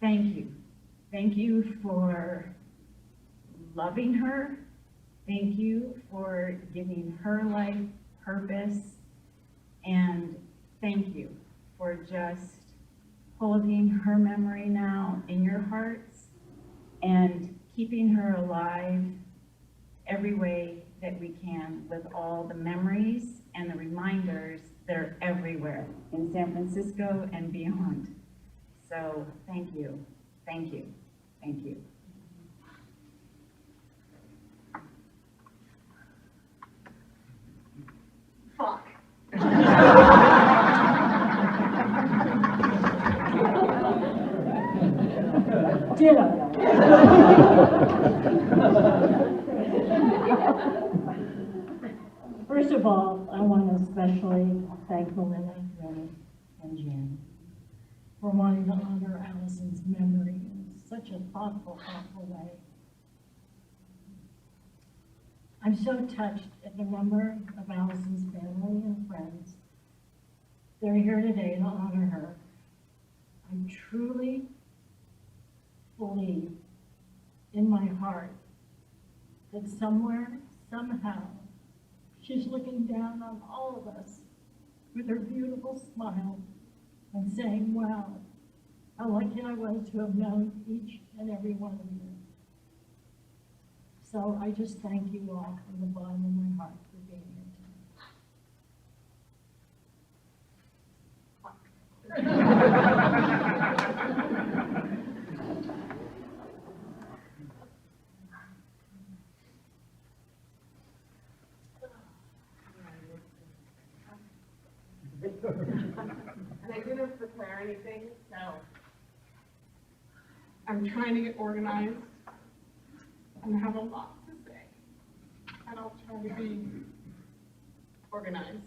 thank you. Thank you for loving her. Thank you for giving her life purpose. And thank you for just holding her memory now in your hearts and keeping her alive every way that we can with all the memories and the reminders that are everywhere in San Francisco and beyond. So thank you, thank you, thank you. Fuck. First of all, I want to especially thank Melinda, Rennie, and Jan for wanting to honor Allison's memory in such a thoughtful way. I'm so touched at the number of Allison's family and friends. They're here today to honor her. I truly believe in my heart that somewhere, somehow, she's looking down on all of us with her beautiful smile and saying, wow, how lucky I was to have known each and every one of you. So I just thank you all from the bottom of my heart for being here And I didn't prepare anything, so I'm trying to get organized and have a lot to say. And I'll try to be organized.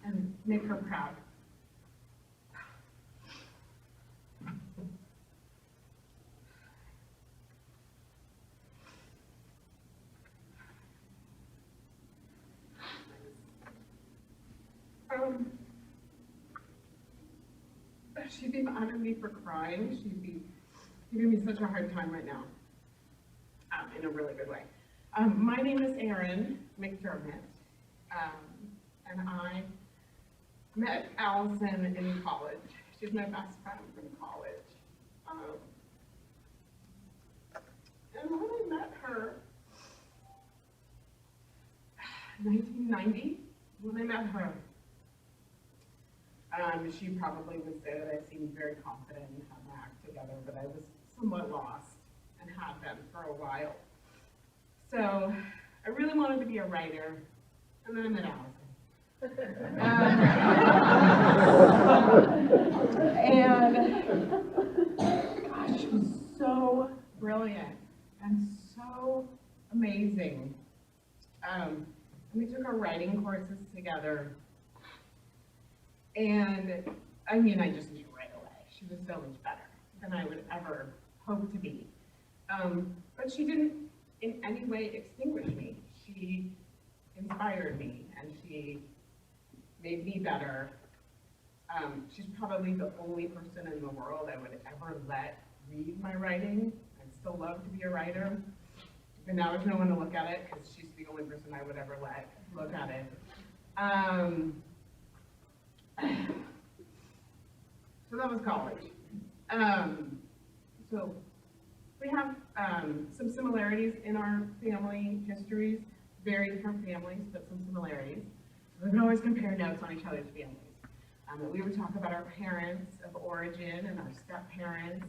And make her proud. She'd be mad at me for crying. She'd be giving me such a hard time right now, in a really good way. My name is Erin McDermott, and I met Allison in college. She's my best friend from college. And when I met her, 1990, when I met her, she probably would say that I seemed very confident and had my act together, but I was somewhat lost and had been for a while. So I really wanted to be a writer, and then I met Allison. And gosh, she was so brilliant and so amazing. And we took our writing courses together. And I mean, I just knew right away. She was so much better than I would ever hope to be. But she didn't in any way extinguish me. She inspired me and she made me better. She's probably the only person in the world I would ever let read my writing. I'd still love to be a writer. But now there's no one to look at it because she's the only person I would ever let look at it. So that was college. So we have some similarities in our family histories, very different families, but some similarities. We can always compare notes on each other's families. We would talk about our parents of origin and our step-parents,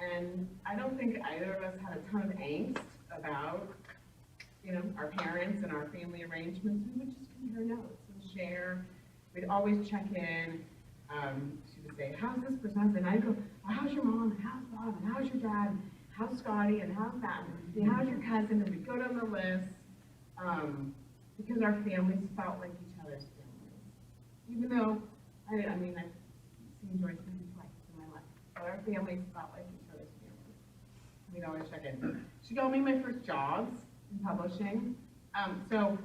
and I don't think either of us had a ton of angst about, you know, our parents and our family arrangements. We would just compare notes and share. We'd always check in. She would say, how's this person? And I'd go, well, how's your mom? And how's Bob? And how's your dad? How's Scotty? And how's that? And how's your cousin? And we'd go down the list because our families felt like each even though, I mean, I've seen Joyce maybe twice in my life, but our family's not like each other's family. We always check in. She got me my first jobs in publishing. So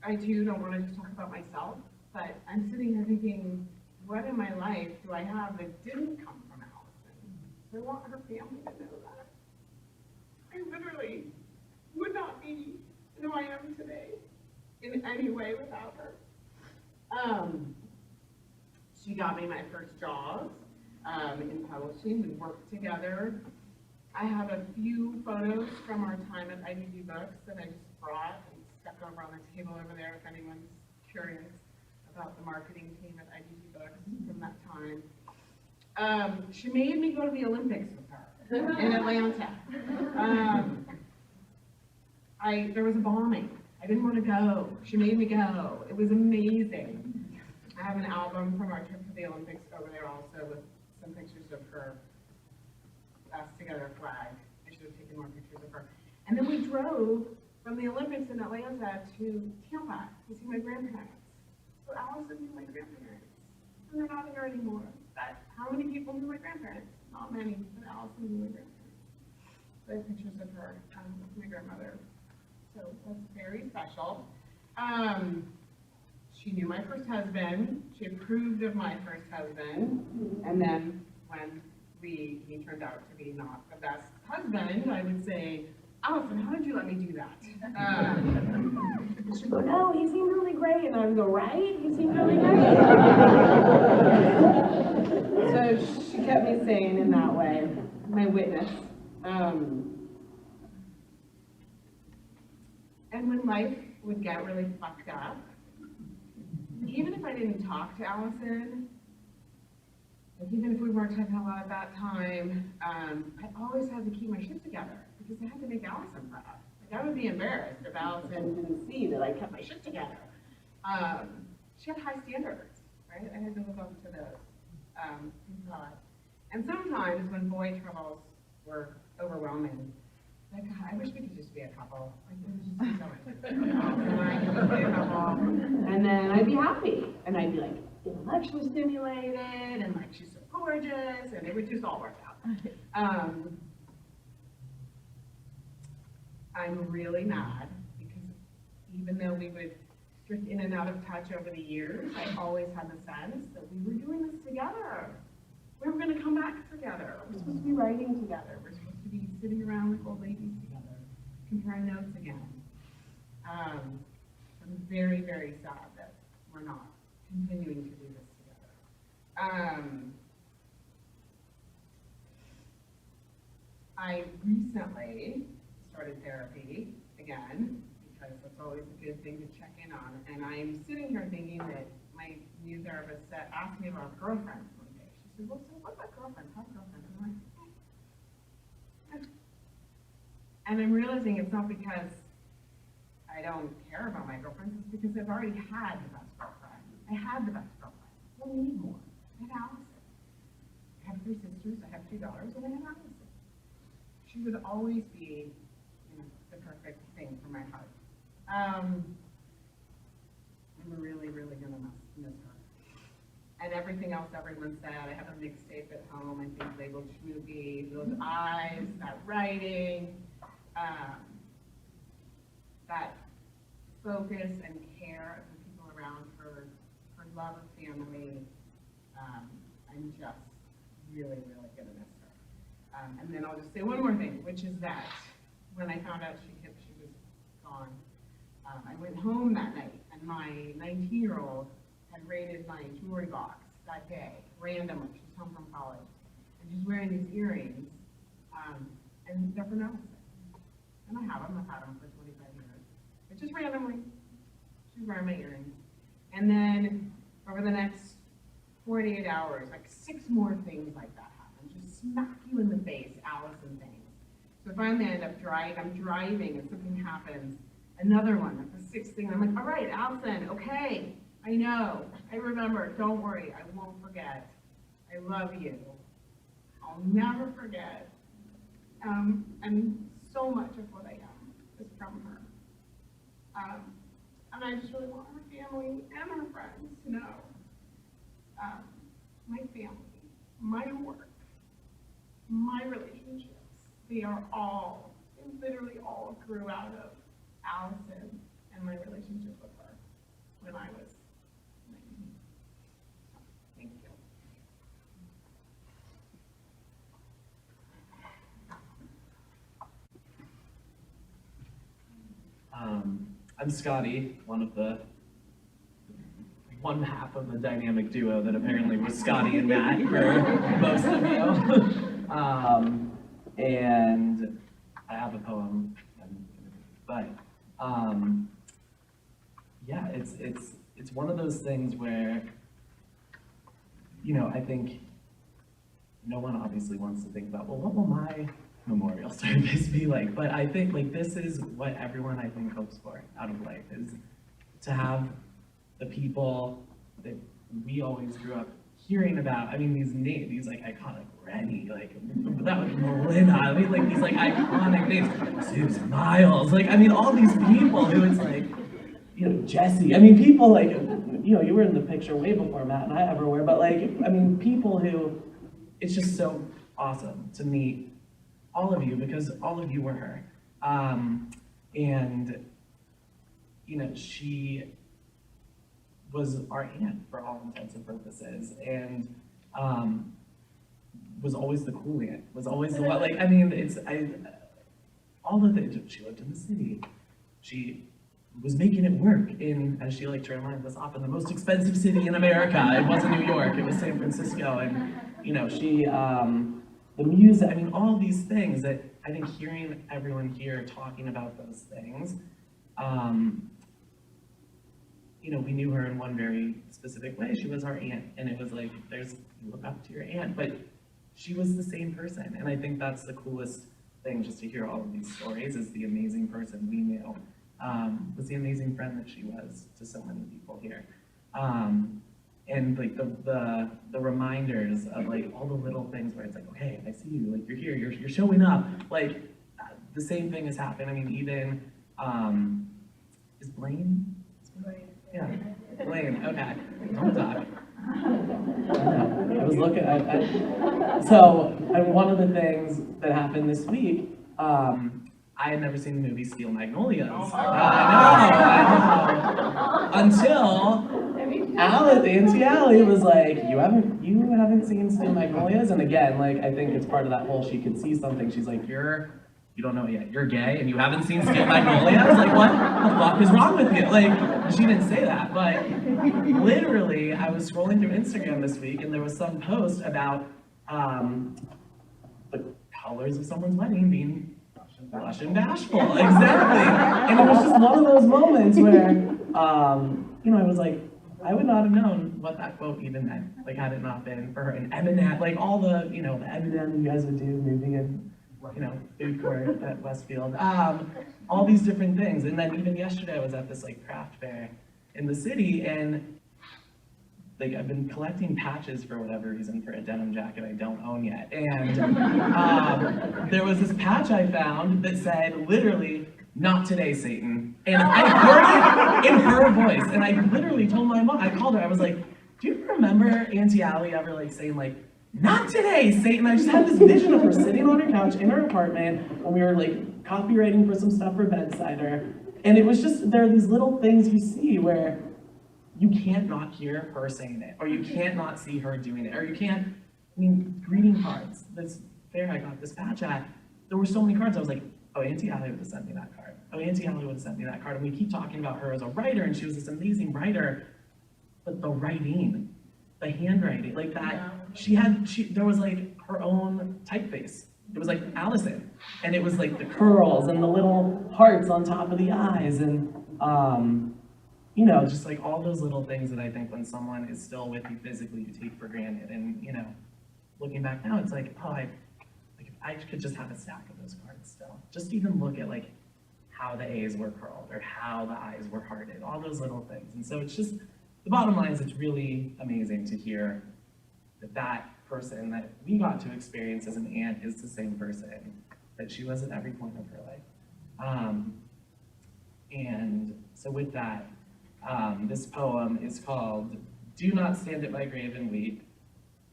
I too don't want to just talk about myself, but I'm sitting here thinking, what in my life do I have that didn't come from Allison? I want her family to know that. I literally would not be who I am today in any way without her. She got me my first jobs in publishing. We worked together. I have a few photos from our time at IDG Books that I just brought and stuck over on the table over there if anyone's curious about the marketing team at IDG Books from that time. She made me go to the Olympics with her in Atlanta. There was a bombing. I didn't want to go. She made me go. It was amazing. I have an album from our trip to the Olympics over there also with some pictures of her, us together flag. I should have taken more pictures of her. And then we drove from the Olympics in Atlanta to Tampa to see my grandparents. So Allison knew my grandparents. And they're not here anymore. But how many people knew my grandparents? Not many, but Allison knew my grandparents. So I have pictures of her with my grandmother. So that's very special. She knew my first husband. She approved of my first husband. And then when he turned out to be not the best husband, I would say, Allison, how did you let me do that? She'd go, no, he seemed really great. And I would go, right? He seemed really great. So she kept me sane in that way, my witness. And when life would get really fucked up, even if I didn't talk to Allison, like even if we weren't talking a lot at that time, I always had to keep my shit together because I had to make Allison proud. Like I would be embarrassed if Allison didn't see that I kept my shit together. She had high standards, right? I had to live up to those. Thank God. And sometimes when boy troubles were overwhelming, like, God, I wish we could just be a couple. Like, we could just do so much. And I could just be a couple. And then I'd be happy. And I'd be like intellectually stimulated and like she's so gorgeous and it would just all work out. I'm really mad because even though we would drift in and out of touch over the years, I always had the sense that we were doing this together. We were going to come back together. We're supposed to be writing together. We're supposed to be sitting around like old ladies together, comparing notes again. I'm very, very sad that we're not continuing to do this together. I recently started therapy again, because that's always a good thing to check in on. And I'm sitting here thinking that my new therapist asked me about girlfriends one day. She said, well, so what about girlfriends? How's girlfriends? And I'm like, and I'm realizing it's not because I don't care about my girlfriends, it's because I've already had the best girlfriend. I had the best girlfriend. I don't need more. I had Allison. I have 3 sisters, I have 2 daughters, and I have Allison. She would always be, you know, the perfect thing for my heart. I'm really, really gonna miss her. And everything else everyone said, I have a mixtape at home, I think labeled Schmoopy, those eyes, that writing, that focus and care of the people around her, her love of family. I'm just really, really gonna miss her. And then I'll just say one more thing, which is that when I found out she was gone, I went home that night and my 19-year-old had raided my jewelry box that day, randomly. She was home from college. And she's wearing these earrings, and they're from Allison. And I have them, I've had them for 25 years. But just randomly, she's wearing my earrings. And then over the next 48 hours, like 6 more things like that happen. Just smack you in the face, Allison things. So finally I end up I'm driving and something happens. Another one, that's the 6th thing. I'm like, all right, Allison, okay, I know, I remember, don't worry, I won't forget. I love you. I'll never forget. And so much of what I am is from her. And I just really want her family and her friends to know my work, my relationships, they literally all grew out of Allison and my relationship with her when I was 19. Thank you. I'm Scotty, one half of the dynamic duo that apparently was Scotty and Matt for most of you. And I have a poem, but yeah, it's one of those things where, you know, I think no one obviously wants to think about, well, what will my memorial service be like? But I think like this is what everyone I think hopes for out of life, is to have the people that we always grew up hearing about. I mean, these names, these like iconic Rennie, like that was Melinda. I mean, like these like iconic names, Susan Miles. Like I mean, all these people who it's like, you know, Jesse. I mean, people like, you know, you were in the picture way before Matt and I ever were. But like, I mean, people who, it's just so awesome to meet all of you, because all of you were her. And, you know, she was our aunt for all intents and purposes, and was always the cool aunt, was always the one, like, I mean, all the things, she lived in the city, she was making it work in, as she liked to remind us often, the most expensive city in America. It wasn't New York, it was San Francisco, and, you know, she, the music, I mean, all these things that I think hearing everyone here talking about those things, you know, we knew her in one very specific way. She was our aunt, and it was like, you look up to your aunt, but she was the same person. And I think that's the coolest thing, just to hear all of these stories, is the amazing person we knew, was the amazing friend that she was to so many people here. And like the reminders of like all the little things where it's like, okay, I see you, like you're here, you're showing up. Like the same thing has happened. I mean, even, is Blaine? Yeah, Blaine, okay, don't talk. I was looking at, so one of the things that happened this week, I had never seen the movie Steel Magnolias. I know. Until Auntie Allie was like, you haven't seen Steel Magnolias? And again, like, I think it's part of that whole, she could see something, she's like, you don't know yet, you're gay and you haven't seen Steel Magnolias? Like, what the fuck is wrong with you? Like, she didn't say that, but literally, I was scrolling through Instagram this week and there was some post about the colors of someone's wedding being blush and bashful, exactly. And it was just one of those moments where, you know, I was like, I would not have known what that quote even meant, like, had it not been for her. And Eminem, like all the, you know, the Eminem you guys would do, moving in, you know, food court at Westfield, all these different things. And then even yesterday I was at this like craft fair in the city, and like I've been collecting patches for whatever reason for a denim jacket I don't own yet. And there was this patch I found that said literally, "Not today, Satan." And I heard it in her voice, and I literally told my mom, I called her, I was like, do you remember Auntie Allie ever like saying like, "Not today, Satan"? I just had this vision of her sitting on her couch in her apartment when we were like copywriting for some stuff for Bedsider. And it was just, there are these little things you see where you can't not hear her saying it, or you can't not see her doing it, or you can't, I mean, greeting cards. This fair I got this patch at, there were so many cards, I was like, oh, Auntie Allie would have sent me that card. Oh, Auntie Allie would have sent me that card. And we keep talking about her as a writer, and she was this amazing writer, but the writing, the handwriting, like that, there was like her own typeface. It was like Allison, and it was like the curls and the little hearts on top of the eyes, and you know, just like all those little things that I think when someone is still with you physically, you take for granted. And you know, looking back now, it's like, oh, I could just have a stack of those cards still. Just even look at like how the A's were curled or how the I's were hearted, all those little things. And so it's just, the bottom line is it's really amazing to hear that person that we got to experience as an aunt is the same person that she was at every point of her life. And so with that, this poem is called "Do Not Stand at My Grave and Weep."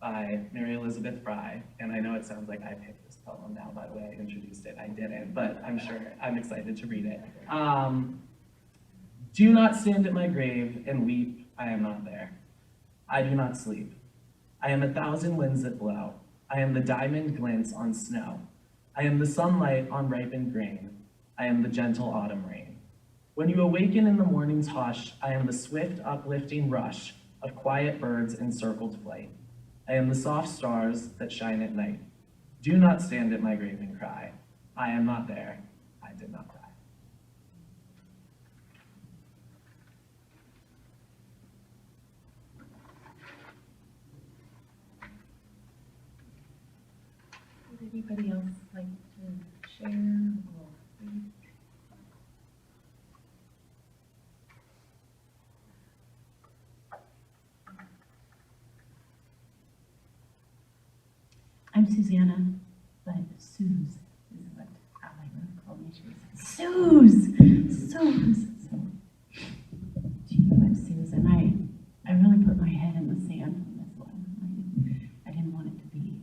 by Mary Elizabeth Fry. And I know it sounds like I picked this poem now, by the way I introduced it. I didn't, but I'm excited to read it. Do not stand at my grave and weep, I am not there. I do not sleep. I am 1,000 winds that blow. I am the diamond glints on snow. I am the sunlight on ripened grain. I am the gentle autumn rain. When you awaken in the morning's hush, I am the swift uplifting rush of quiet birds in circled flight. I am the soft stars that shine at night. Do not stand at my grave and cry. I am not there. I did not die. Would anybody else like to share or read? I'm Susanna, but Suze is what Allie would call me. She was Suze! Suze! So, she went Suze, and I really put my head in the sand on this one. I didn't want it to be,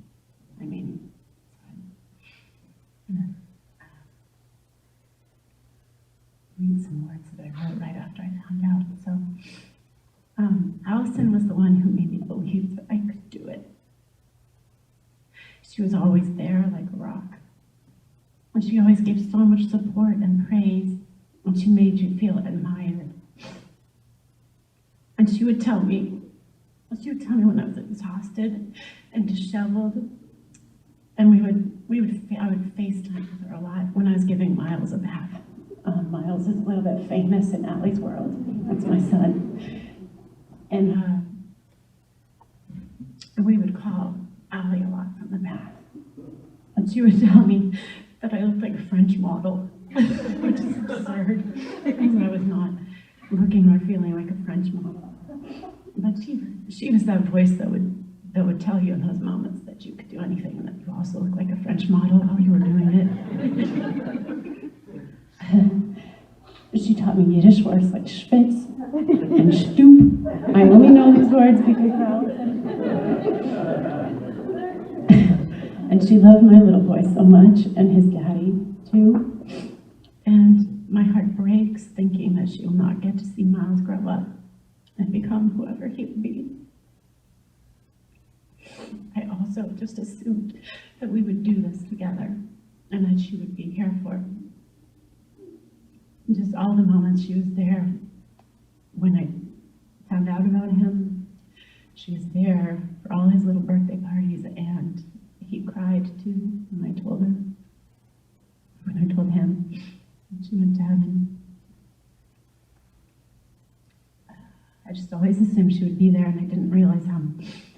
read some words that I wrote right after I found out. So, Allison was the one who made me believe that I could do it. She was always there like a rock. And she always gave so much support and praise, and she made you feel admired. And she would tell me when I was exhausted and disheveled, and I would FaceTime with her a lot when I was giving Miles a bath. Miles is a little bit famous in Allie's world. That's my son. And we would call Allie a lot from the bath. And she would tell me that I looked like a French model, which is absurd, because I was not looking or feeling like a French model. But she was that voice that would tell you in those moments that you could do anything and that you also look like a French model while you were doing it. She taught me Yiddish words like schwitz and stoop. I only know these words because of Allison. And she loved my little boy so much, and his daddy too. And my heart breaks thinking that she will not get to see Miles grow up and become whoever he would be. I also just assumed that we would do this together and that she would be here for me. Just all the moments she was there when I found out about him. She was there for all his little birthday parties, and he cried too when I told him. And she went down, and I just always assumed she would be there, and I didn't realize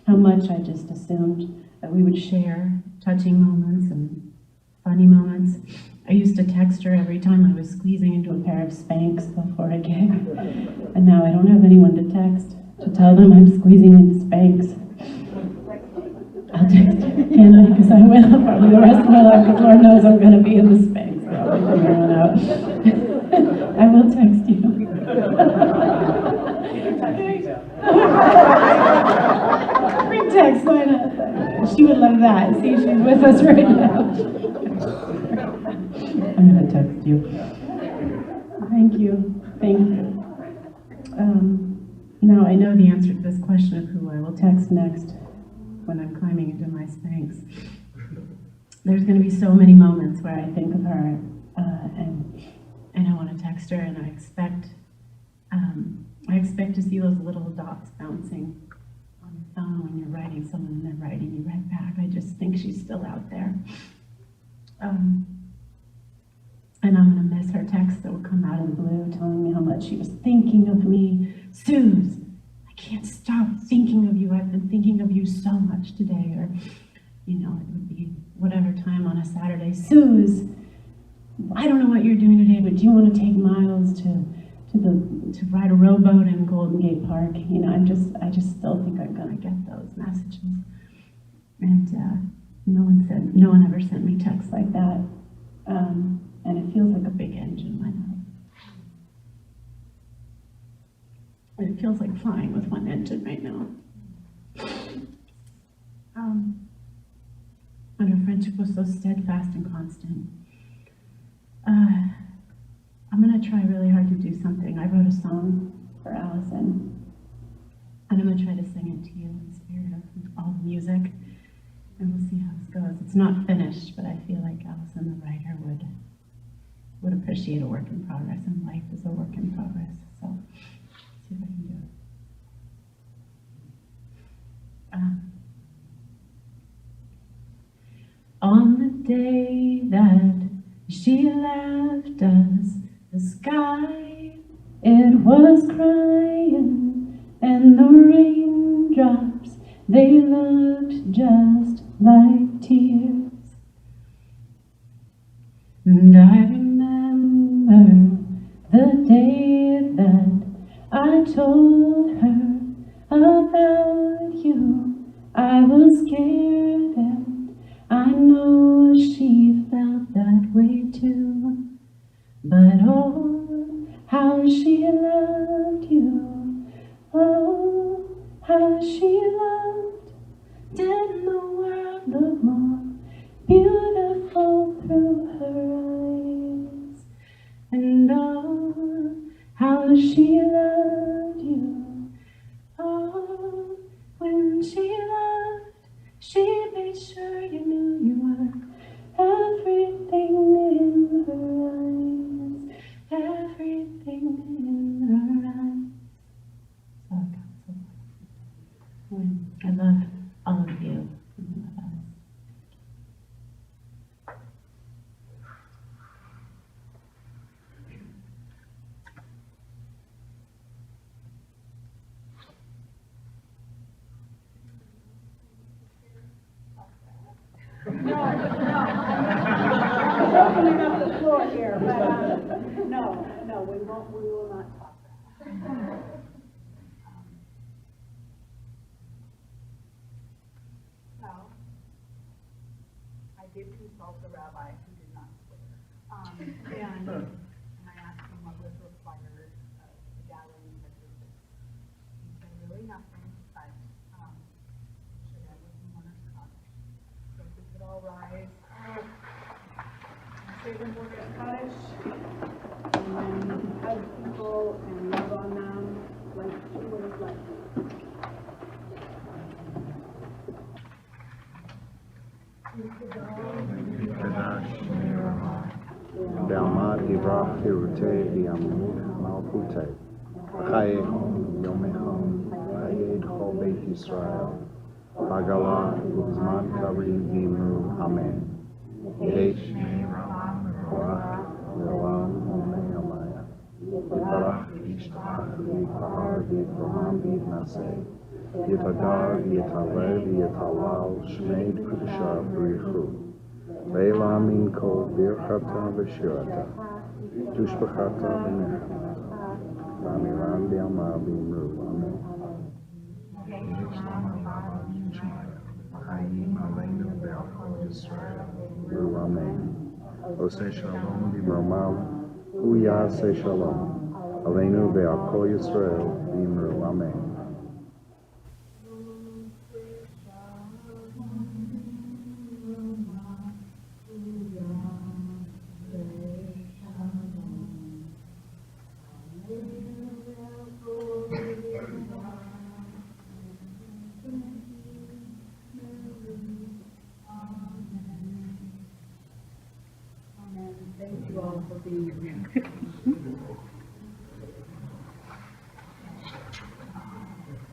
how much I just assumed that we would share touching moments and funny moments. I used to text her every time I was squeezing into a pair of Spanx before a gig. And now I don't have anyone to text to tell them I'm squeezing into Spanx. I'll text you, can I? Because I will probably the rest of my life, because Lord knows I'm going to be in the Spanx probably from here on out. I will text you. Free text, why not? She would love that. See, she's with us right now. I'm going to text you. Thank you. Thank you. Now I know the answer to this question of who I will text next when I'm climbing into my Spanx. There's going to be so many moments where I think of her and I want to text her, and I expect to see those little dots bouncing on your phone when you're writing someone and they're writing you right back. I just think she's still out there. And I'm going to miss her texts that will come out of the blue telling me how much she was thinking of me. Suze, I can't stop thinking of you. I've been thinking of you so much today. Or, it would be whatever time on a Saturday. Suze, I don't know what you're doing today, but do you want to take Miles to ride a rowboat in Golden Gate Park? I just still think I'm going to get those messages. And no one ever sent me texts like that. And it feels like a big engine when it feels like flying with one engine right now. friendship was so steadfast and constant. I'm gonna try really hard to do something. I wrote a song for Allison, and I'm gonna try to sing it to you in the spirit of all the music, and we'll see how this goes. It's not finished, but I feel like Allison, the writer, would appreciate a work in progress, and life is a work in progress. So, see if I can do it. On the day that she left us, the sky, it was crying, and the raindrops, they looked just like tears. And I remember the day that I told her about you. I was scared, and I know she felt that way too. But oh, how she loved you. Oh, how she loved. Didn't the world look more beautiful through her eyes? And oh, how she loved you. Oh, when she loved, she made sure you knew you were everything in her eyes, everything in her eyes. So I got so much. I love all of you. I love us. Opening up the floor here, but, no, we will not talk. So, I did consult the rabbi who did not swear. And I asked him what was required of the gathering such as this. He said really nothing, but, should have with some more scotch. So if we could all rise. Say the word of Kaddish, and then hug people and love on them like she would have liked. Dalmat Ibrah Hirute Diamud Malpute Chayehom Yomehom Hayed Chol Beit Yisrael Bagala Uzman Kavri Vimru Amen Yesh Korach Lelam Omeyamaya Yiparach Yishtach Yipahar Yivraham Yitnaseh Yitagar Yitalev Yitalal Shmeid Kudusha Brichu Leila min kol birchata v'shirata, tushbachata v'nechata, v'amiran b'yama b'imru, amen. V'chayim aleinu v'al Yisrael, amen. Oseh shalom b'mromav, uyaseh shalom, aleinu v'al kol Yisrael, b'imru, amen. Thank you all for being here.